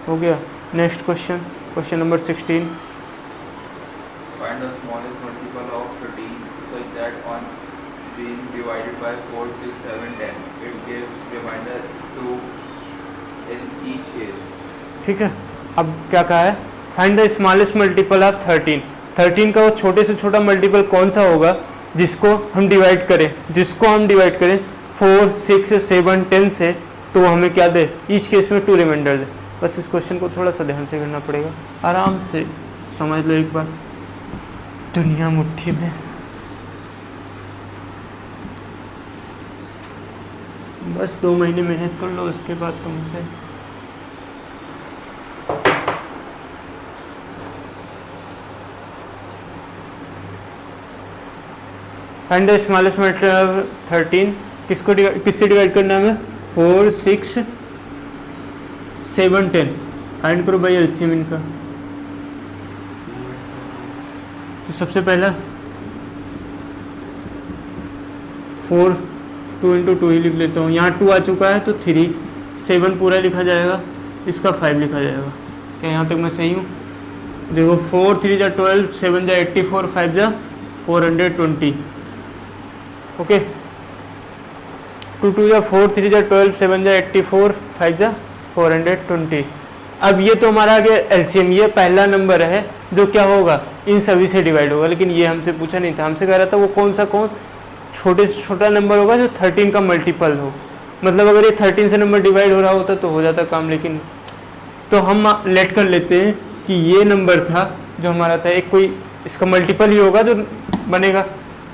हो गया। Next question, question number 16। find the smallest multiple of 13 such that on being divided by 4, 6, 7, 10 it gives remainder 2 in each case. ठीक है, अब क्या कहा है, find the smallest multiple of 13। 13 का वो छोटे से छोटा मल्टीपल कौन सा होगा जिसको हम डिवाइड करें, 4, 6, 7, 10 से, तो हमें क्या दे, ईच केस में 2 रिमाइंडर दे। बस इस क्वेश्चन को थोड़ा सा ध्यान से करना पड़ेगा, आराम से समझ लो एक बार। दुनिया मुट्ठी में, बस 2 महीने मेहनत कर लो, उसके बाद तुमसे फाइंड द स्मॉलेस्ट मल्टीपल 13। किससे डिवाइड करना है हमें, 4, 6, 7, 10। फाइंड करो भाई एलसीएम इनका। तो सबसे पहला 4, 2 × 2 ही लिख लेता हूँ। यहाँ 2 आ चुका है तो 3, 7 पूरा लिखा जाएगा, इसका 5 लिखा जाएगा। क्या यहाँ तक मैं सही हूँ? देखो 4, 3 जा 12, 7 जा 84, 5 जा 420। ओके, 2, 2 जा 4, 3 जा 12, 7 जा 84, 5 जा 420। अब ये तो हमारा आ गया एलसीएम, ये पहला नंबर है जो क्या होगा, इन सभी से डिवाइड होगा। लेकिन ये हमसे पूछा नहीं था, हमसे कह रहा था वो कौन छोटे से छोटा नंबर होगा जो 13 का मल्टीपल हो। मतलब अगर ये 13 से नंबर डिवाइड हो रहा होता तो हो जाता काम, लेकिन तो हम लेट कर लेते हैं कि ये नंबर था जो हमारा था, एक कोई इसका मल्टीपल ही होगा जो बनेगा।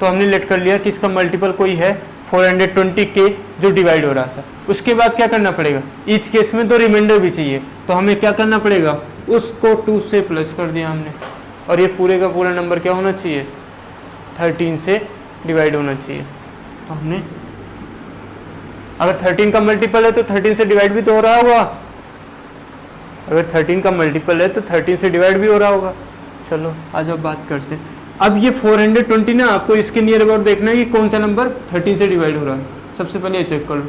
तो हमने लेट कर लिया कि इसका मल्टीपल कोई है 420 के जो डिवाइड हो रहा था। उसके बाद क्या करना पड़ेगा, ईच केस में तो रिमाइंडर भी चाहिए, तो हमें क्या करना पड़ेगा, उसको 2 से प्लस कर दिया हमने। और ये पूरे का पूरा नंबर क्या होना चाहिए, 13 से डिवाइड होना चाहिए। तो हमने, अगर 13 का मल्टीपल है तो 13 से डिवाइड भी तो हो रहा होगा। अगर 13 का मल्टीपल है तो 13 से डिवाइड भी हो रहा होगा। चलो आज अब बात करते हैं। अब ये 420 ना, आपको इसके नियर अबाउट देखना है कि कौन सा नंबर 13 से डिवाइड हो रहा है। सबसे पहले ये चेक कर लो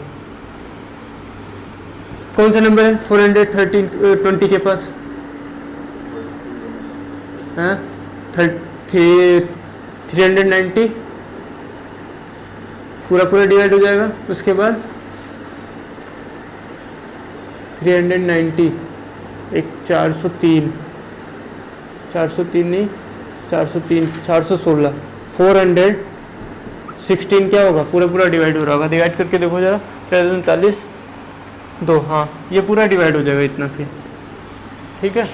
कौन सा नंबर है 420 के पास, हाँ 390 पूरा पूरा डिवाइड हो जाएगा। उसके बाद 390 एक 403 नहीं 403 416 416 क्या होगा, पूरा पूरा डिवाइड हो रहा होगा। डिवाइड करके देखो जरा, 43 2, हाँ ये पूरा डिवाइड हो जाएगा इतना फिर, ठीक है।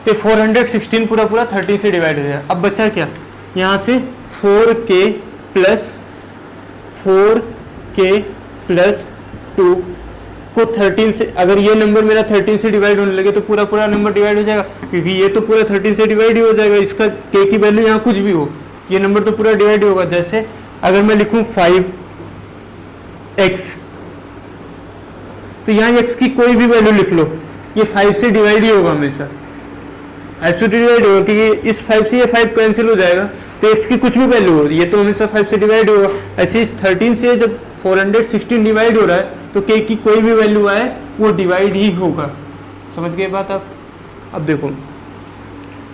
तो 416 पूरा पूरा 30 से डिवाइड हो जाएगा। अब बचा क्या, यहाँ से 4k प्लस 2 को 13 से, अगर ये नंबर मेरा 13 से डिवाइड होने लगे तो पूरा पूरा नंबर डिवाइड हो जाएगा, क्योंकि ये तो पूरा 13 से डिवाइड ही हो जाएगा। इसका k की वैल्यू यहाँ कुछ भी हो, ये नंबर तो पूरा डिवाइड होगा। जैसे अगर मैं लिखूं 5x, तो यहाँ x की कोई भी वैल्यू लिख लो, ये 5 से डिवाइड ही होगा हमेशा, 5 से डिवाइड होगा, क्योंकि इस 5 से ये 5 कैंसिल हो जाएगा। तो x की कुछ भी वैल्यू हो, ये तो हमेशा 5 से डिवाइड होगा। ऐसे इस 13 से जब 416 डिवाइड हो रहा है तो k की कोई भी वैल्यू आए वो डिवाइड ही होगा। समझ गए बात आप? अब देखो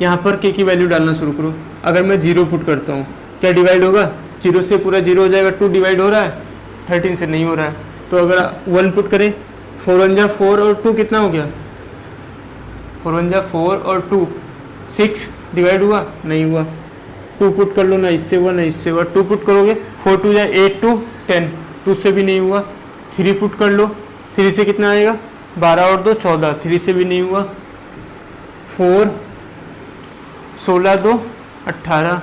यहाँ पर k की वैल्यू डालना शुरू करो। अगर मैं 0 पुट करता हूँ क्या डिवाइड होगा, 0 से पूरा 0 हो जाएगा। 2 डिवाइड हो रहा है, 13 से नहीं हो रहा है। तो अगर 1 पुट करें, 4 1 जा 4 और 2 कितना हो गया, 4 1 जा 4 और 2 6 डिवाइड हुआ, नहीं हुआ। 2 पुट कर लो, ना इससे हुआ ना इससे हुआ। 2 पुट करोगे, 4 2 जा 8 2 10, 2 से भी नहीं हुआ। 3 पुट कर लो, 3 से कितना आएगा, 12 और 2 14, 3 से भी नहीं हुआ, 4 16 2 18,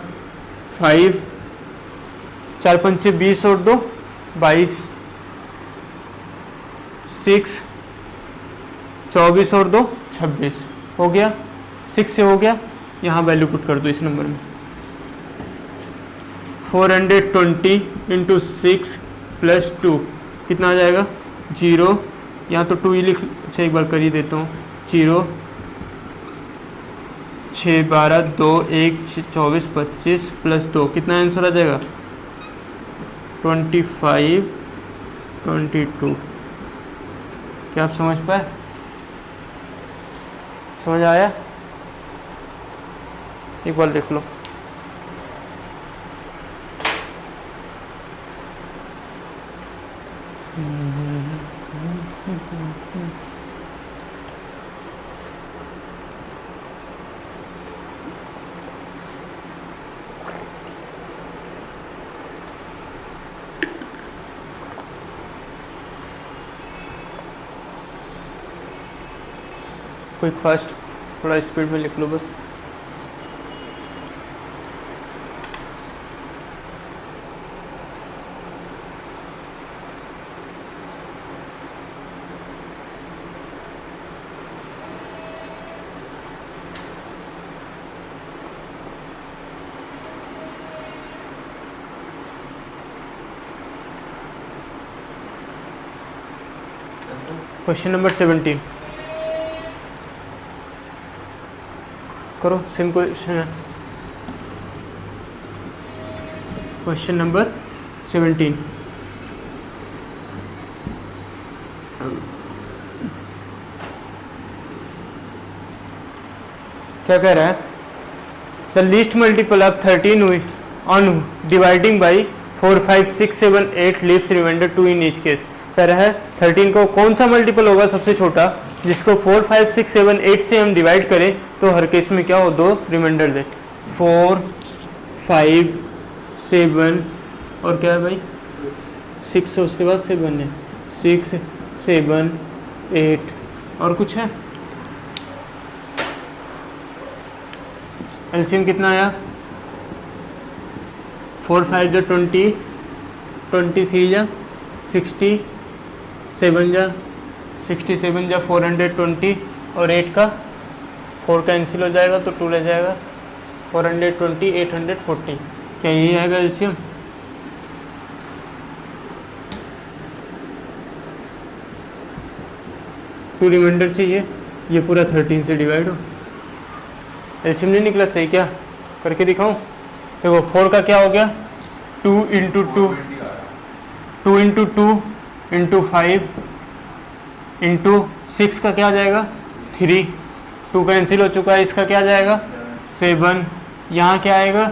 5 4 पंचे 20 और 2 22, 6 24 और 2 26 हो गया, 6 से हो गया, यहाँ वैल्यू पुट कर दो इस नंबर में। 420 इंटू 6 प्लस 2 कितना आ जाएगा, 0, यहाँ तो 2 ही लिख, अच्छा एक बार कर ही देता हूँ, 0 6 12 2 1 24 25 प्लस 2 कितना आंसर आ जाएगा, 25 22। क्या आप समझ पाए, समझ आया, एक बार लिख लो। क्विक फास्ट, थोड़ा स्पीड में लिख लो बस। क्वेश्चन नंबर 17 करो, सेम क्वेश्चन है। क्वेश्चन नंबर 17 क्या कह रहा है, the least multiple of 13 on dividing by 4 5 6 7 8 leaves remainder 2 in each case. कह रहा है 13 को कौन सा मल्टीपल होगा सबसे छोटा, जिसको 4 5 6 7 8 से हम डिवाइड करें तो हर केस में क्या हो, 2 रिमाइंडर दे। 4 5 7 और क्या है भाई 6, उसके बाद 7 है, 6 7 8 और कुछ है। एलसीएम कितना आया, 4 5 जा 20, 23 जा 60, 7 जा 67 जा 420 और 8 का 4 कैंसिल हो जाएगा तो 2 ले जाएगा, 420 840। क्या यही आएगा एलसीएम? टू रिमाइंडर चाहिए, ये पूरा 13 से डिवाइड हो। एलसीएम नहीं निकला सही, क्या करके दिखाऊं? देखो 4 का क्या हो गया, 2 इंटू 2 2 इंटू 2 इंटू 5 इंटू 6 का क्या आ जाएगा 3, 2 कैंसिल हो चुका है, इसका क्या आ जाएगा 7, यहाँ क्या आएगा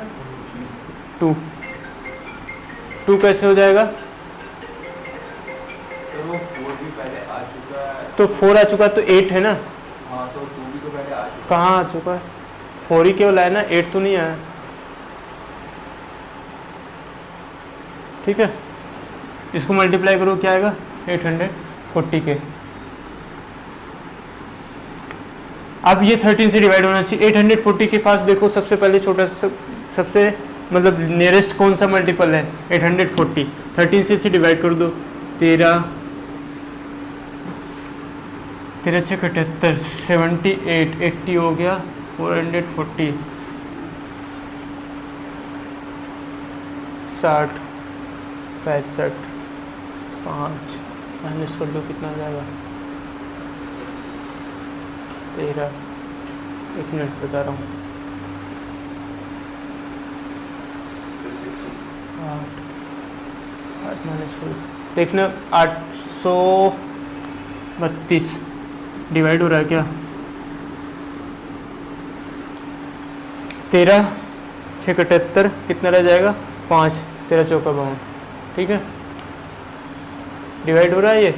2, 2 कैसे हो जाएगा, सर वो 4 भी पहले आ चुका है, तो 4 आ चुका है तो 8 है ना, हाँ तो 2 भी तो पहले आ चुका कहाँ आ चुका है, 4 ही केवल आया ना, 8 तो नहीं आया। ठीक है, इसको मल्टीप्लाई करो क्या आएगा 840 के। अब ये 13 से डिवाइड होना चाहिए, 840 के पास देखो सबसे पहले छोटा सबसे मतलब नियरेस्ट कौन सा मल्टीपल है 840, 13 से इसे डिवाइड कर दो, 13 6 71 78 80 हो गया, 440 60 65 5 माइनस कर दो कितना आ जाएगा 13, एक मिनट बता रहा हूँ, 8 माइनस कर देखना 832 डिवाइड हो रहा है क्या, 13 6 71 कितना रह जाएगा 5, 13 चौका 52। ठीक है, डिवाइड हो रहा है ये,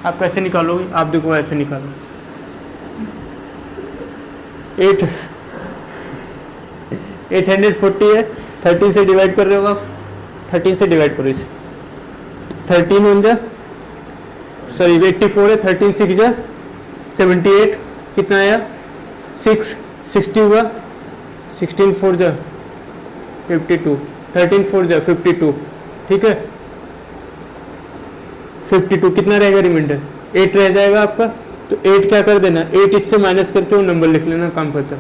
आप कैसे निकालोगे, आप देखो ऐसे निकालो, 840 है, 13 से डिवाइड कर रहे हो आप, 13 से डिवाइड करो इसे, 13 1 जा सॉरी 84 है, 13 6 जा 78, कितना आया 6, 60 हुआ, 16 4 जा 52, 13 4 जा 52, ठीक है 52, कितना रहेगा रिमाइंडर 8 रह जाएगा आपका। तो 8 क्या कर देना, 8 इससे माइनस करके वो नंबर लिख लेना, काम करता,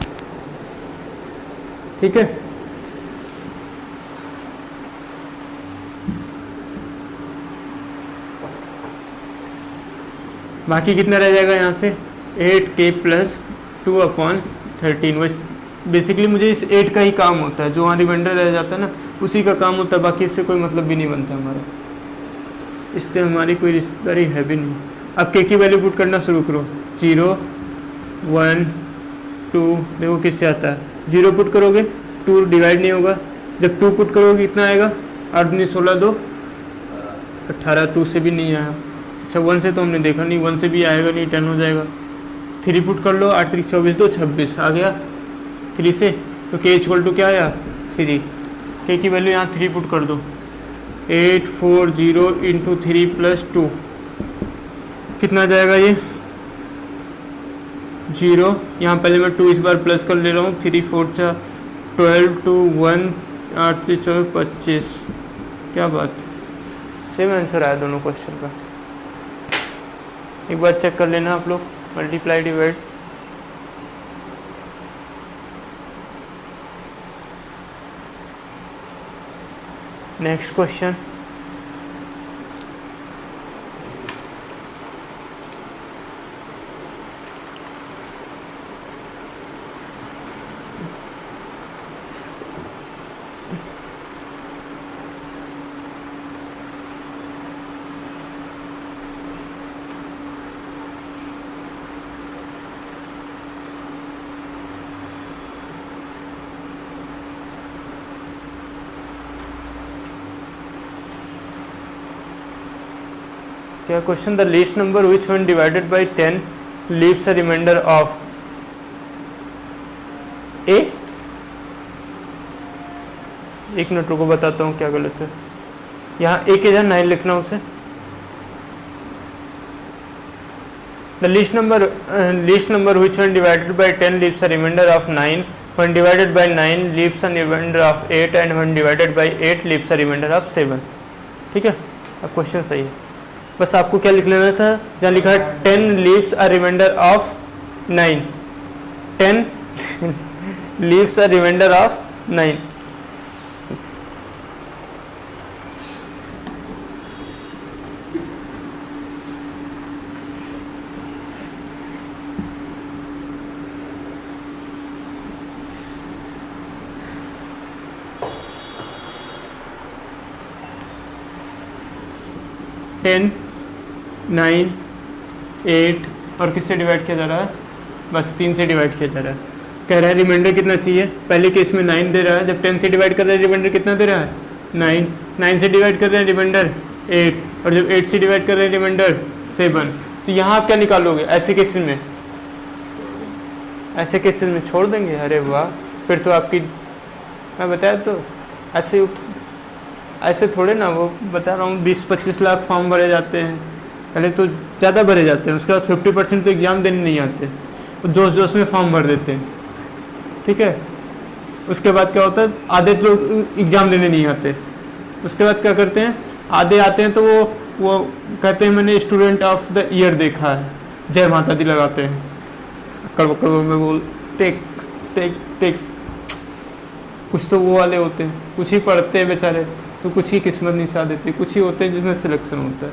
ठीक है। बाकी कितना रह जाएगा यहाँ से 8k प्लस 2/13। बस बेसिकली मुझे इस 8 का ही काम होता है, जो वहाँ रिमाइंडर रह जाता है ना उसी का काम होता है, बाकी इससे कोई मतलब भी नहीं बनता हमारा, इससे हमारी कोई रिश्तेदारी है भी नहीं। अब k की वैल्यू पुट करना शुरू करो, 0 1 2, देखो किससे आता है, 0 पुट करोगे 2 डिवाइड नहीं होगा, जब 2 पुट करोगे कितना आएगा 8 दूनी 16 2 18, 2 से भी नहीं आया। अच्छा 1 से तो हमने देखा नहीं, 1 से भी आएगा नहीं, 10 हो जाएगा। 3 पुट कर लो, 8 3 24 2 26 आ गया 3 से, तो k इक्वल टू क्या आया 3। k की वैल्यू यहाँ 3 पुट कर दो, 840 इंटू 3 प्लस 2, कितना आ जाएगा ये 0, यहाँ पहले मैं 2 इस बार प्लस कर ले रहा हूँ, 3 4 12 2 1 8 से 24 25, क्या बात, सेम आंसर आया दोनों क्वेश्चन का। एक बार चेक कर लेना आप लोग, मल्टीप्लाई डिवाइड, नेक्स्ट क्वेश्चन। क्या question, the least number which one divided by 10 leaves a remainder of A. एक मिनट रुको, बताता हूँ क्या गलत है। यहाँ ए के जगह 9 लिखना उसे, the least number which one divided by 10 leaves a remainder of 9, when divided by 9 leaves a remainder of 8 and when divided by 8 leaves a remainder of 7। ठीक है, अब क्वेश्चन सही है, बस आपको क्या लिख लेना था, जहाँ लिखा है 10 leaves a remainder of 9, 10 leaves a remainder of 9। Ten 9 8 और किससे डिवाइड किया जा रहा है, बस 3 से डिवाइड किया जा रहा है। कह रहा है रिमाइंडर कितना चाहिए, पहले केस में 9 दे रहा है, जब 10 से डिवाइड कर रहा है रिमाइंडर कितना दे रहा है 9, 9 से डिवाइड कर रहे हैं रिमाइंडर 8, और जब 8 से डिवाइड कर रहे हैं रिमाइंडर 7। तो यहाँ आप क्या निकालोगे, ऐसे केसेस में छोड़ देंगे, अरे वाह, फिर तो आपकी, मैं बताया तो ऐसे थोड़े ना, वो बता रहा हूँ 20-25 लाख फॉर्म भरे जाते हैं, पहले तो ज़्यादा भरे जाते हैं, उसके बाद 50% तो एग्ज़ाम देने नहीं आते, वो जोश में फॉर्म भर देते हैं। ठीक है, उसके बाद क्या होता है, आधे लोग एग्ज़ाम देने नहीं आते, उसके बाद क्या करते हैं, आधे आते हैं तो वो कहते हैं मैंने स्टूडेंट ऑफ द ईयर देखा है, जय माता दी लगाते हैं, कड़वा में बोल टेक टेक टेक, कुछ तो वो वाले होते हैं, कुछ ही पढ़ते हैं बेचारे, तो कुछ ही किस्मत नहीं साथ देते, कुछ ही होते हैं जिसमें सिलेक्शन होता है,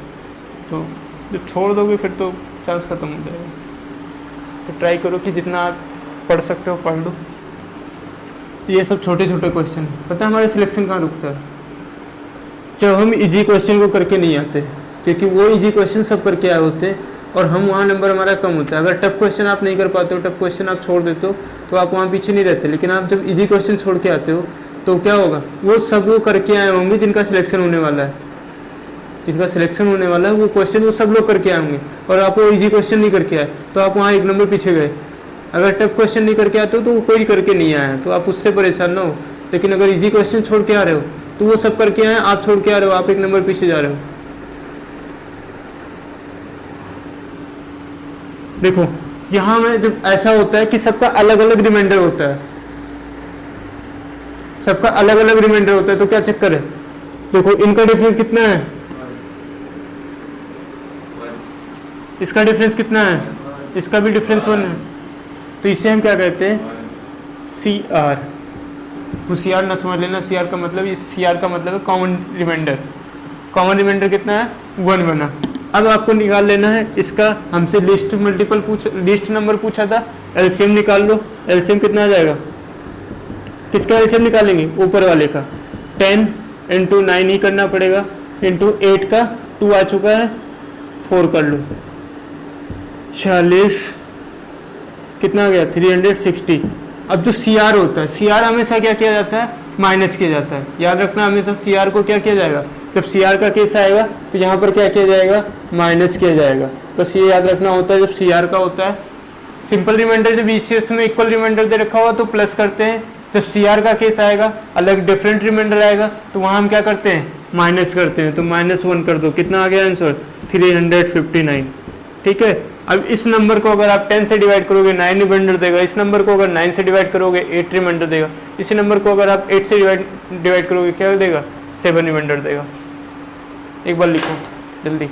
तो जब छोड़ दोगे फिर तो चांस ख़त्म हो जाएगा। तो ट्राई करो कि जितना आप पढ़ सकते हो पढ़ लो। ये सब छोटे छोटे क्वेश्चन, पता है हमारे सिलेक्शन कहाँ रुकता है, जब हम इजी क्वेश्चन को करके नहीं आते, क्योंकि वो इजी क्वेश्चन सब करके आए होते हैं और हम वहाँ नंबर हमारा कम होता है। अगर टफ क्वेश्चन आप नहीं कर पाते हो, टफ क्वेश्चन आप छोड़ देते हो, तो आप वहाँ पीछे नहीं रहते, लेकिन आप जब इजी क्वेश्चन छोड़ के आते हो तो क्या होगा, वो सब वो करके आए होंगे जिनका सिलेक्शन होने वाला है, वो क्वेश्चन वो सब लोग करके आए होंगे, और आप वो इजी क्वेश्चन नहीं करके आए तो आप वहाँ एक नंबर पीछे गए। अगर टफ क्वेश्चन नहीं करके आते हो तो वो कोई करके नहीं आया, तो आप उससे परेशान ना हो, लेकिन अगर इजी क्वेश्चन छोड़ के आ रहे हो तो वो सब करके आए, आप छोड़ के आ रहे हो, आप एक नंबर पीछे जा रहे हो। देखो यहाँ में जब ऐसा होता है कि सबका अलग अलग रिमाइंडर होता है, सबका अलग अलग रिमाइंडर होता है, तो क्या चक्कर है, देखो इनका डिफरेंस कितना है, इसका डिफरेंस कितना है, इसका भी डिफरेंस 1 है, तो इसे हम क्या कहते हैं, सी आर। वो सी आर ना समझ लेना, सी आर का मतलब, इस सी आर का मतलब है कॉमन रिमाइंडर। कॉमन रिमाइंडर कितना है, 1 बना। अब आपको निकाल लेना है इसका, हमसे लिस्ट लिस्ट नंबर पूछा था, एलसीएम निकाल लो। एलसीएम कितना आ जाएगा, किसका एलसीएम निकालेंगे, ऊपर वाले का। 10 इंटू 9 ही करना पड़ेगा, इंटू 8 का 2 आ चुका है, 4 कर लो, 40 कितना आ गया, 360। अब जो सी आर होता है, सी आर हमेशा क्या किया जाता है, माइनस किया जाता है। याद रखना, हमेशा सी आर को क्या किया जाएगा, जब सी आर का केस आएगा तो यहाँ पर क्या किया जाएगा, माइनस किया जाएगा। बस ये याद रखना होता है जब सी आर का होता है। सिंपल रिमाइंडर जब ईसीएस में इक्वल रिमाइंडर दे रखा हुआ तो प्लस करते हैं, जब सी आर का केस आएगा, अलग डिफरेंट रिमाइंडर आएगा, तो वहाँ हम क्या करते हैं, माइनस करते हैं। तो -1 कर दो, कितना आ गया आंसर, 359। ठीक है। अब इस नंबर को अगर आप 10 से डिवाइड करोगे 9 रिमाइंडर देगा, इस नंबर को अगर 9 से डिवाइड करोगे 8 रिमाइंडर देगा, इसी नंबर को अगर आप 8 से डिवाइड करोगे क्या देगा, 7 रिमाइंडर देगा। एक बार लिखो जल्दी।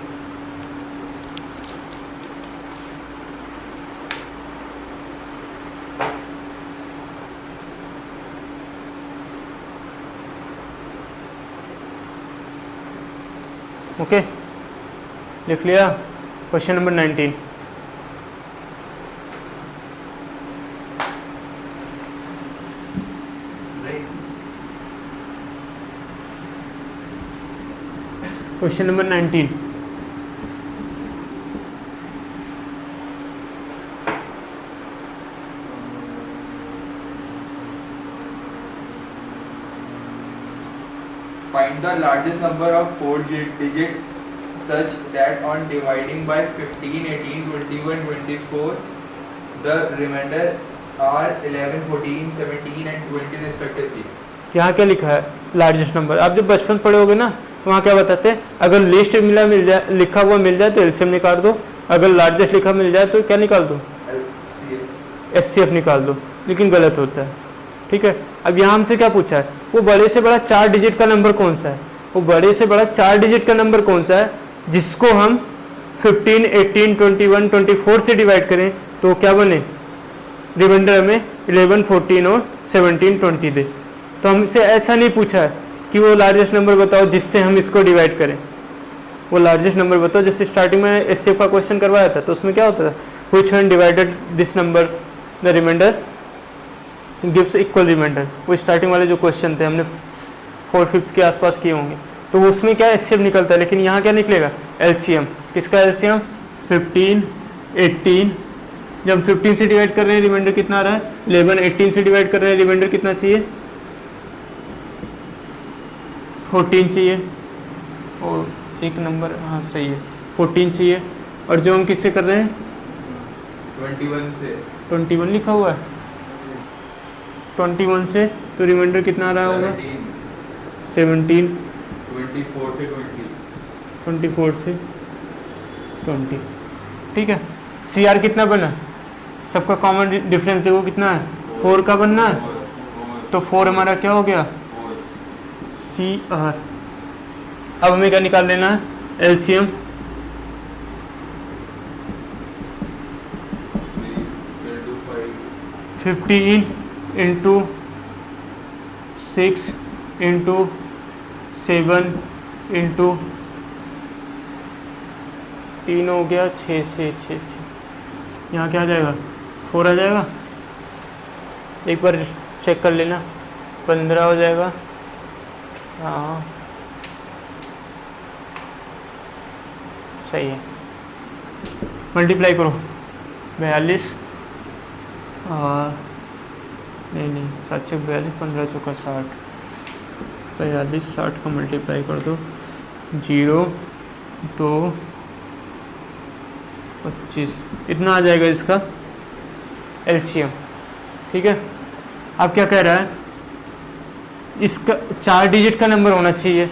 ओके, लिख लिया। Question number 19। Question number 19। Find the largest number of 4 digit such that on dividing by 15, 18, 21, 24, the remainder are 11, 14, 17 and 20 respectively. यहाँ क्या लिखा है, लार्जेस्ट नंबर। आप जब बचपन पढ़े होगे ना तो वहाँ क्या बताते हैं, अगर लिस्ट मिल जाए, लिखा हुआ मिल जाए तो एलसीएम निकाल दो, अगर लार्जेस्ट लिखा मिल जाए तो क्या निकाल दो, एचसीएफ निकाल दो। लेकिन गलत होता है। ठीक है। अब यहाँ हमसे क्या पूछा है, वो बड़े से बड़ा 4 डिजिट का नंबर कौन सा है, वो बड़े से बड़ा 4 डिजिट का नंबर कौन सा है जिसको हम 15, 18, 21, 24 से डिवाइड करें तो क्या बने, रिमाइंडर में 11, 14 और 17, 20 दे। तो हमसे ऐसा नहीं पूछा है कि वो लार्जेस्ट नंबर बताओ जिससे हम इसको डिवाइड करें, वो लार्जेस्ट नंबर बताओ। जैसे स्टार्टिंग में एचसीएफ का क्वेश्चन करवाया था तो उसमें क्या होता था, which when divided this number the remainder gives equal remainder. वो स्टार्टिंग वाले जो क्वेश्चन थे हमने 4/5 के आसपास किए होंगे, तो उसमें क्या एचसीएफ निकलता है। लेकिन यहाँ क्या निकलेगा, एलसीएम। किसका एलसीएम, 15, 18। जब 15 से डिवाइड कर रहे हैं रिमाइंडर कितना आ रहा है, 11। 18 से डिवाइड कर रहे हैं रिमाइंडर कितना चाहिए, 14 चाहिए। और एक नंबर, हाँ सही है, 14 चाहिए। और जो हम किससे कर रहे हैं, 21 से, 21 लिखा हुआ है, 21 से, तो रिमाइंडर कितना आ रहा होगा, 17। 24 से 20। ठीक है। सी आर कितना बना, सबका कॉमन डिफरेंस देखो कितना है, 4 का बनना है, तो 4 हमारा क्या हो गया, सी आर। अब हमें क्या निकाल लेना है, एलसीएम। $15 इंटू 6 इंटू 7 इंटू 3 हो गया, 6 6 6 6। यहाँ क्या आ जाएगा, 4 आ जाएगा। एक बार चेक कर लेना, 15 हो जाएगा। हाँ सही है। मल्टीप्लाई करो, 42 और नहीं 7 से 42, 15 चौका 60, 42 60 का मल्टीप्लाई कर दो, 0 2 25, इतना आ जाएगा इसका एलसीएम। ठीक है। अब क्या कह रहा है, इसका 4 डिजिट का नंबर होना चाहिए,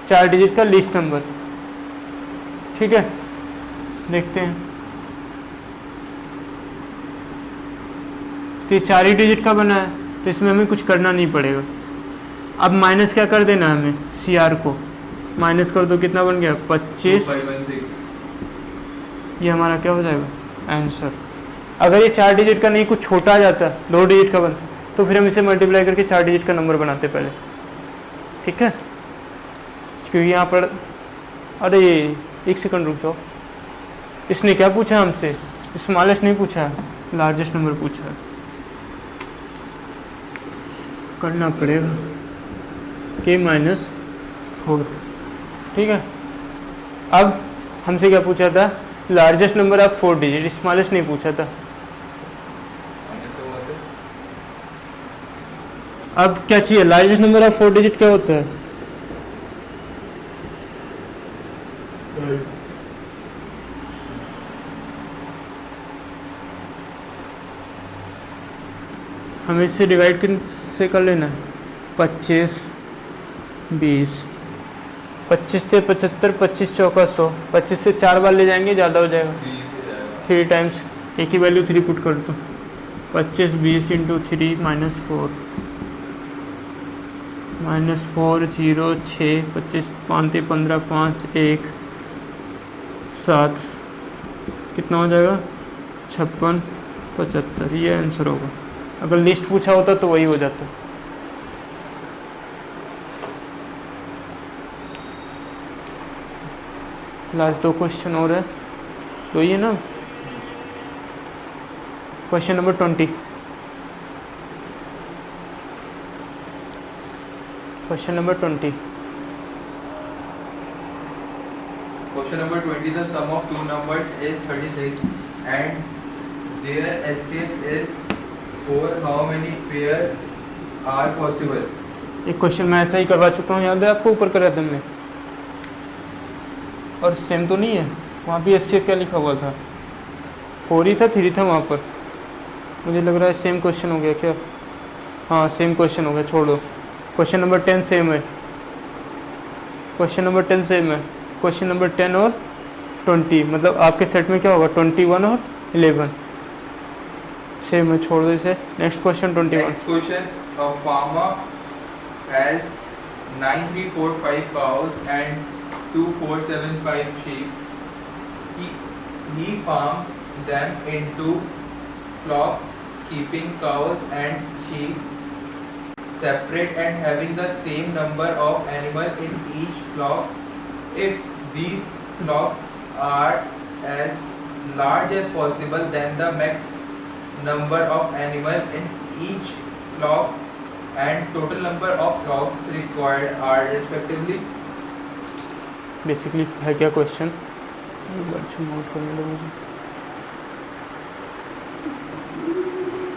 4 डिजिट का लिस्ट नंबर। ठीक है, देखते हैं। तो ये 4 ही डिजिट का बना है, तो इसमें हमें कुछ करना नहीं पड़ेगा। अब माइनस क्या कर देना है हमें, CR को माइनस कर दो, कितना बन गया 25। 2516। ये हमारा क्या हो जाएगा आंसर। अगर ये 4 डिजिट का नहीं कुछ छोटा आ जाता, 2 डिजिट का बनता, तो फिर हम इसे मल्टीप्लाई करके 4 डिजिट का नंबर बनाते पहले, ठीक है। क्योंकि यहाँ पर, अरे एक सेकंड रुक जाओ, इसने क्या पूछा हमसे, स्मॉलेस्ट नहीं पूछा है, लार्जेस्ट नंबर पूछा है। करना पड़ेगा K-4, ठीक है। अब हमसे क्या पूछा था, largest number of 4 digit, smallest नहीं पूछा था। अब क्या चाहिए, लार्जेस्ट नंबर ऑफ 4 डिजिट क्या होता है, हमें इससे डिवाइड से कर लेना है, 25 20, 25 से 75, 25 चौका 100, 25 से 4 बार ले जाएंगे ज़्यादा हो जाएगा, 3 टाइम्स, एक ही वैल्यू 3 पुट कर दो, 25 20 इंटू 3 -4 -4 0 6 25 5 15 5 1 7, कितना हो जाएगा 56 75, ये आंसर होगा। अगर लिस्ट पूछा होता तो वही हो जाता। लास्ट 2 क्वेश्चन और है, तो ये ना question number 20, question number 20। Question number 20, the sum of two numbers is 36 and their LCM is 4. How many pair are possible? एक क्वेश्चन मैं ऐसा ही करवा चुका हूँ, याद है आपको, ऊपर करा था हमने, और सेम तो नहीं है, वहाँ भी HCF क्या लिखा हुआ था, 4 ही था, 3 था वहाँ पर, मुझे लग रहा है सेम क्वेश्चन हो गया क्या, हाँ सेम क्वेश्चन हो गया, छोड़ दो। क्वेश्चन नंबर 10 सेम है, क्वेश्चन नंबर 10 सेम है, क्वेश्चन नंबर 10 और 20, मतलब आपके सेट में क्या होगा 21 और 11 सेम है, छोड़ दो इसे। Next question 21। Next question, a farmer has 9345 cows and 2475 sheep. He farms them into flocks, keeping cows and sheep separate and having the same number of animals in each flock. If these flocks are as large as possible, then the max number of animals in each flock and total number of flocks required are respectively. Basically है क्या question, एक बार note करने दो मुझे।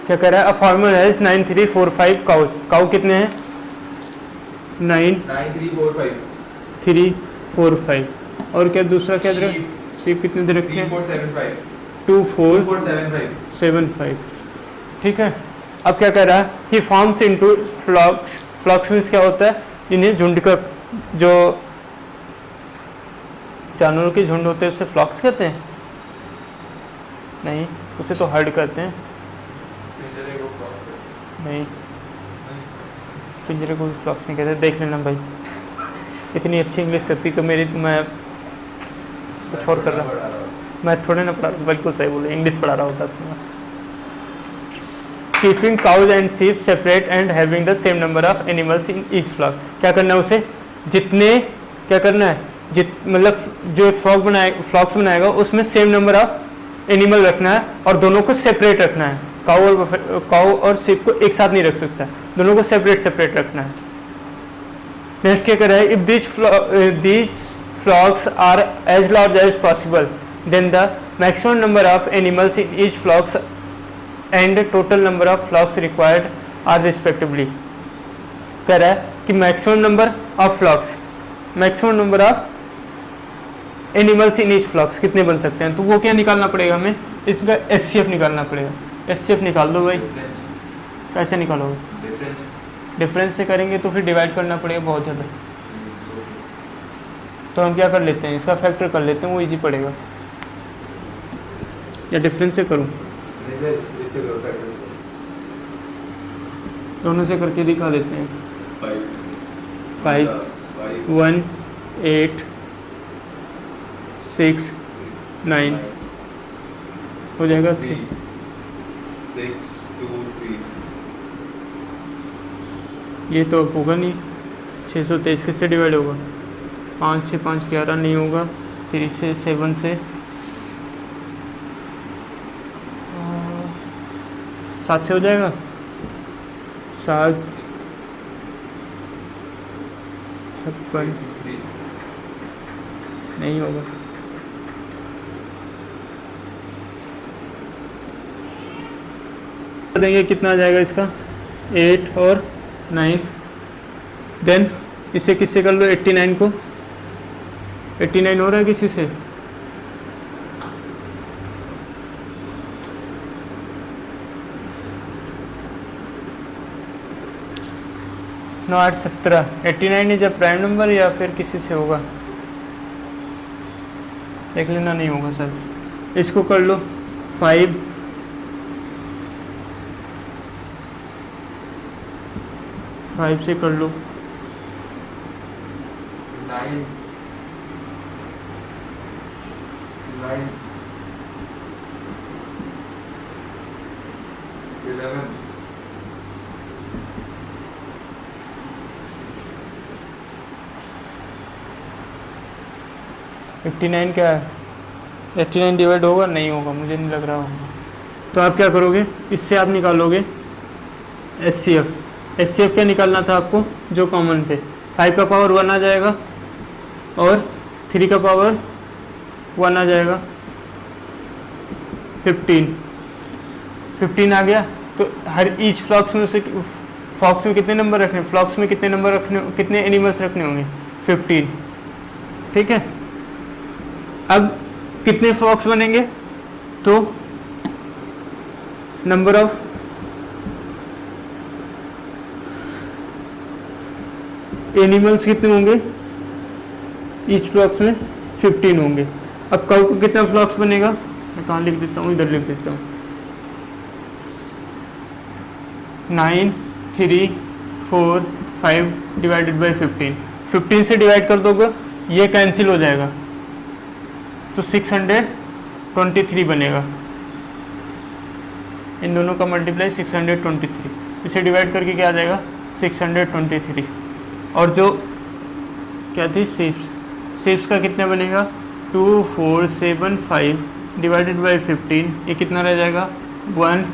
क्या कह रहा है, a farmer has 9345 cows, cow कितने हैं 9345 3 4 5, और क्या दूसरा क्या दे, सीप कितने दे रखे हैं 3475 2475, ठीक है। अब क्या कह रहा है, ही फार्म्स इनटू फ्लॉक्स, फ्लॉक्स मीन्स क्या होता है, इन्हें झुंड का, जो जानवरों के झुंड होते हैं उसे फ्लॉक्स कहते हैं, नहीं उसे तो हर्ड कहते हैं, नहीं पिंजरे को भी फ्लॉक्स नहीं कहते, देख लेना भाई, इतनी अच्छी इंग्लिश करती तो मेरी, तो मैं कुछ और कर रहा, मैं थोड़े ना पढ़ा, बिल्कुल सही बोले, इंग्लिश पढ़ा रहा होता था। Keeping cows and sheep separate and having the same number of animals in each flock, क्या करना है उसे, जितने क्या करना है, मतलब जो फ्लॉक्स बनाएगा उसमें सेम नंबर ऑफ एनिमल रखना है और दोनों को सेपरेट रखना है, काउ और शीप को एक साथ नहीं रख सकता, दोनों को सेपरेट रखना है। नेक्स्ट क्या कर रहा है, if these flocks are as large as possible then the maximum number of animals in each flocks and total number of flocks required are respectively. कह रहा है कि maximum number of flocks, maximum number of animals in each flocks कितने बन सकते हैं, तो वो क्या निकालना पड़ेगा हमें, इसका HCF निकालना पड़ेगा। HCF निकाल दो भाई, कैसे निकालोगे, डिफरेंस से करेंगे तो फिर डिवाइड करना पड़ेगा बहुत ज़्यादा, तो हम क्या कर लेते हैं, इसका फैक्टर कर लेते हैं, वो इजी पड़ेगा, या डिफरेंस से करूँ, दोनों से करके दिखा देते हैं। 5 1 8 6 9 हो जाएगा 3 6 2 3। ये तो अब होगा नहीं। 623 किससे डिवाइड होगा? 5 6 5 11 नहीं होगा। 3 से 7 से 7 से हो जाएगा। 7 56 नहीं होगा। देंगे कितना आ जाएगा इसका? 8 और 9। देन इसे किससे कर लो? 89 को। 89 हो रहा है किसी से? नौ 8 17। 89 ही जब प्राइम नंबर या फिर किसी से होगा देख लेना, नहीं होगा सर। इसको कर लो 5 से कर लो 9 11 89 क्या है? 89 डिवाइड होगा? नहीं होगा, मुझे नहीं लग रहा होगा। तो आप क्या करोगे? इससे आप निकालोगे HCF। HCF क्या निकालना था आपको? जो कॉमन थे। 5 का पावर 1 आ जाएगा और 3 का पावर 1 आ जाएगा। 15 आ गया। तो हर ईच फ्लॉक्स में से फ्लॉक्स में कितने नंबर रखने? फ्लॉक्स में कितने नंबर रखने, कितने एनिमल्स रखने होंगे? 15। ठीक है। अब कितने फ्लॉक्स बनेंगे? तो नंबर ऑफ एनिमल्स कितने होंगे ईच फ्लॉक्स में? 15 होंगे। अब कल को कितना फ्लॉक्स बनेगा? मैं कहाँ लिख देता हूँ, इधर लिख देता हूँ। 9 3 4 5 डिवाइडेड बाई 15। 15 से डिवाइड कर दोगे, ये कैंसिल हो जाएगा तो 623 बनेगा। इन दोनों का मल्टीप्लाई 623, इसे डिवाइड करके क्या आ जाएगा? 623। और जो क्या थी शेप्स का कितना बनेगा? 2 4 7 5 डिवाइडेड बाई 15, ये कितना रह जाएगा? 1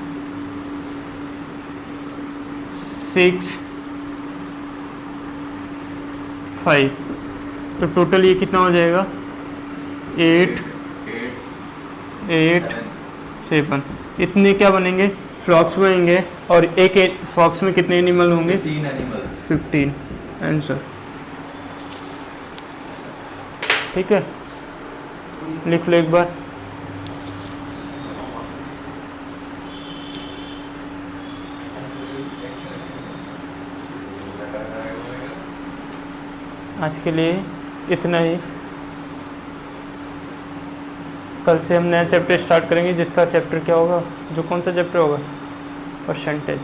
6 5। तो टोटल ये कितना हो जाएगा? 8 7। इतने क्या बनेंगे? फ्लॉक्स बनेंगे। और एक फ्लॉक्स में कितने एनिमल होंगे? 15 एनिमल्स। 15 आंसर। ठीक है, लिख लो एक बार। आज के लिए इतना ही। कल से हम नया चैप्टर स्टार्ट करेंगे, जिसका चैप्टर क्या होगा? जो कौन सा चैप्टर होगा? परसेंटेज।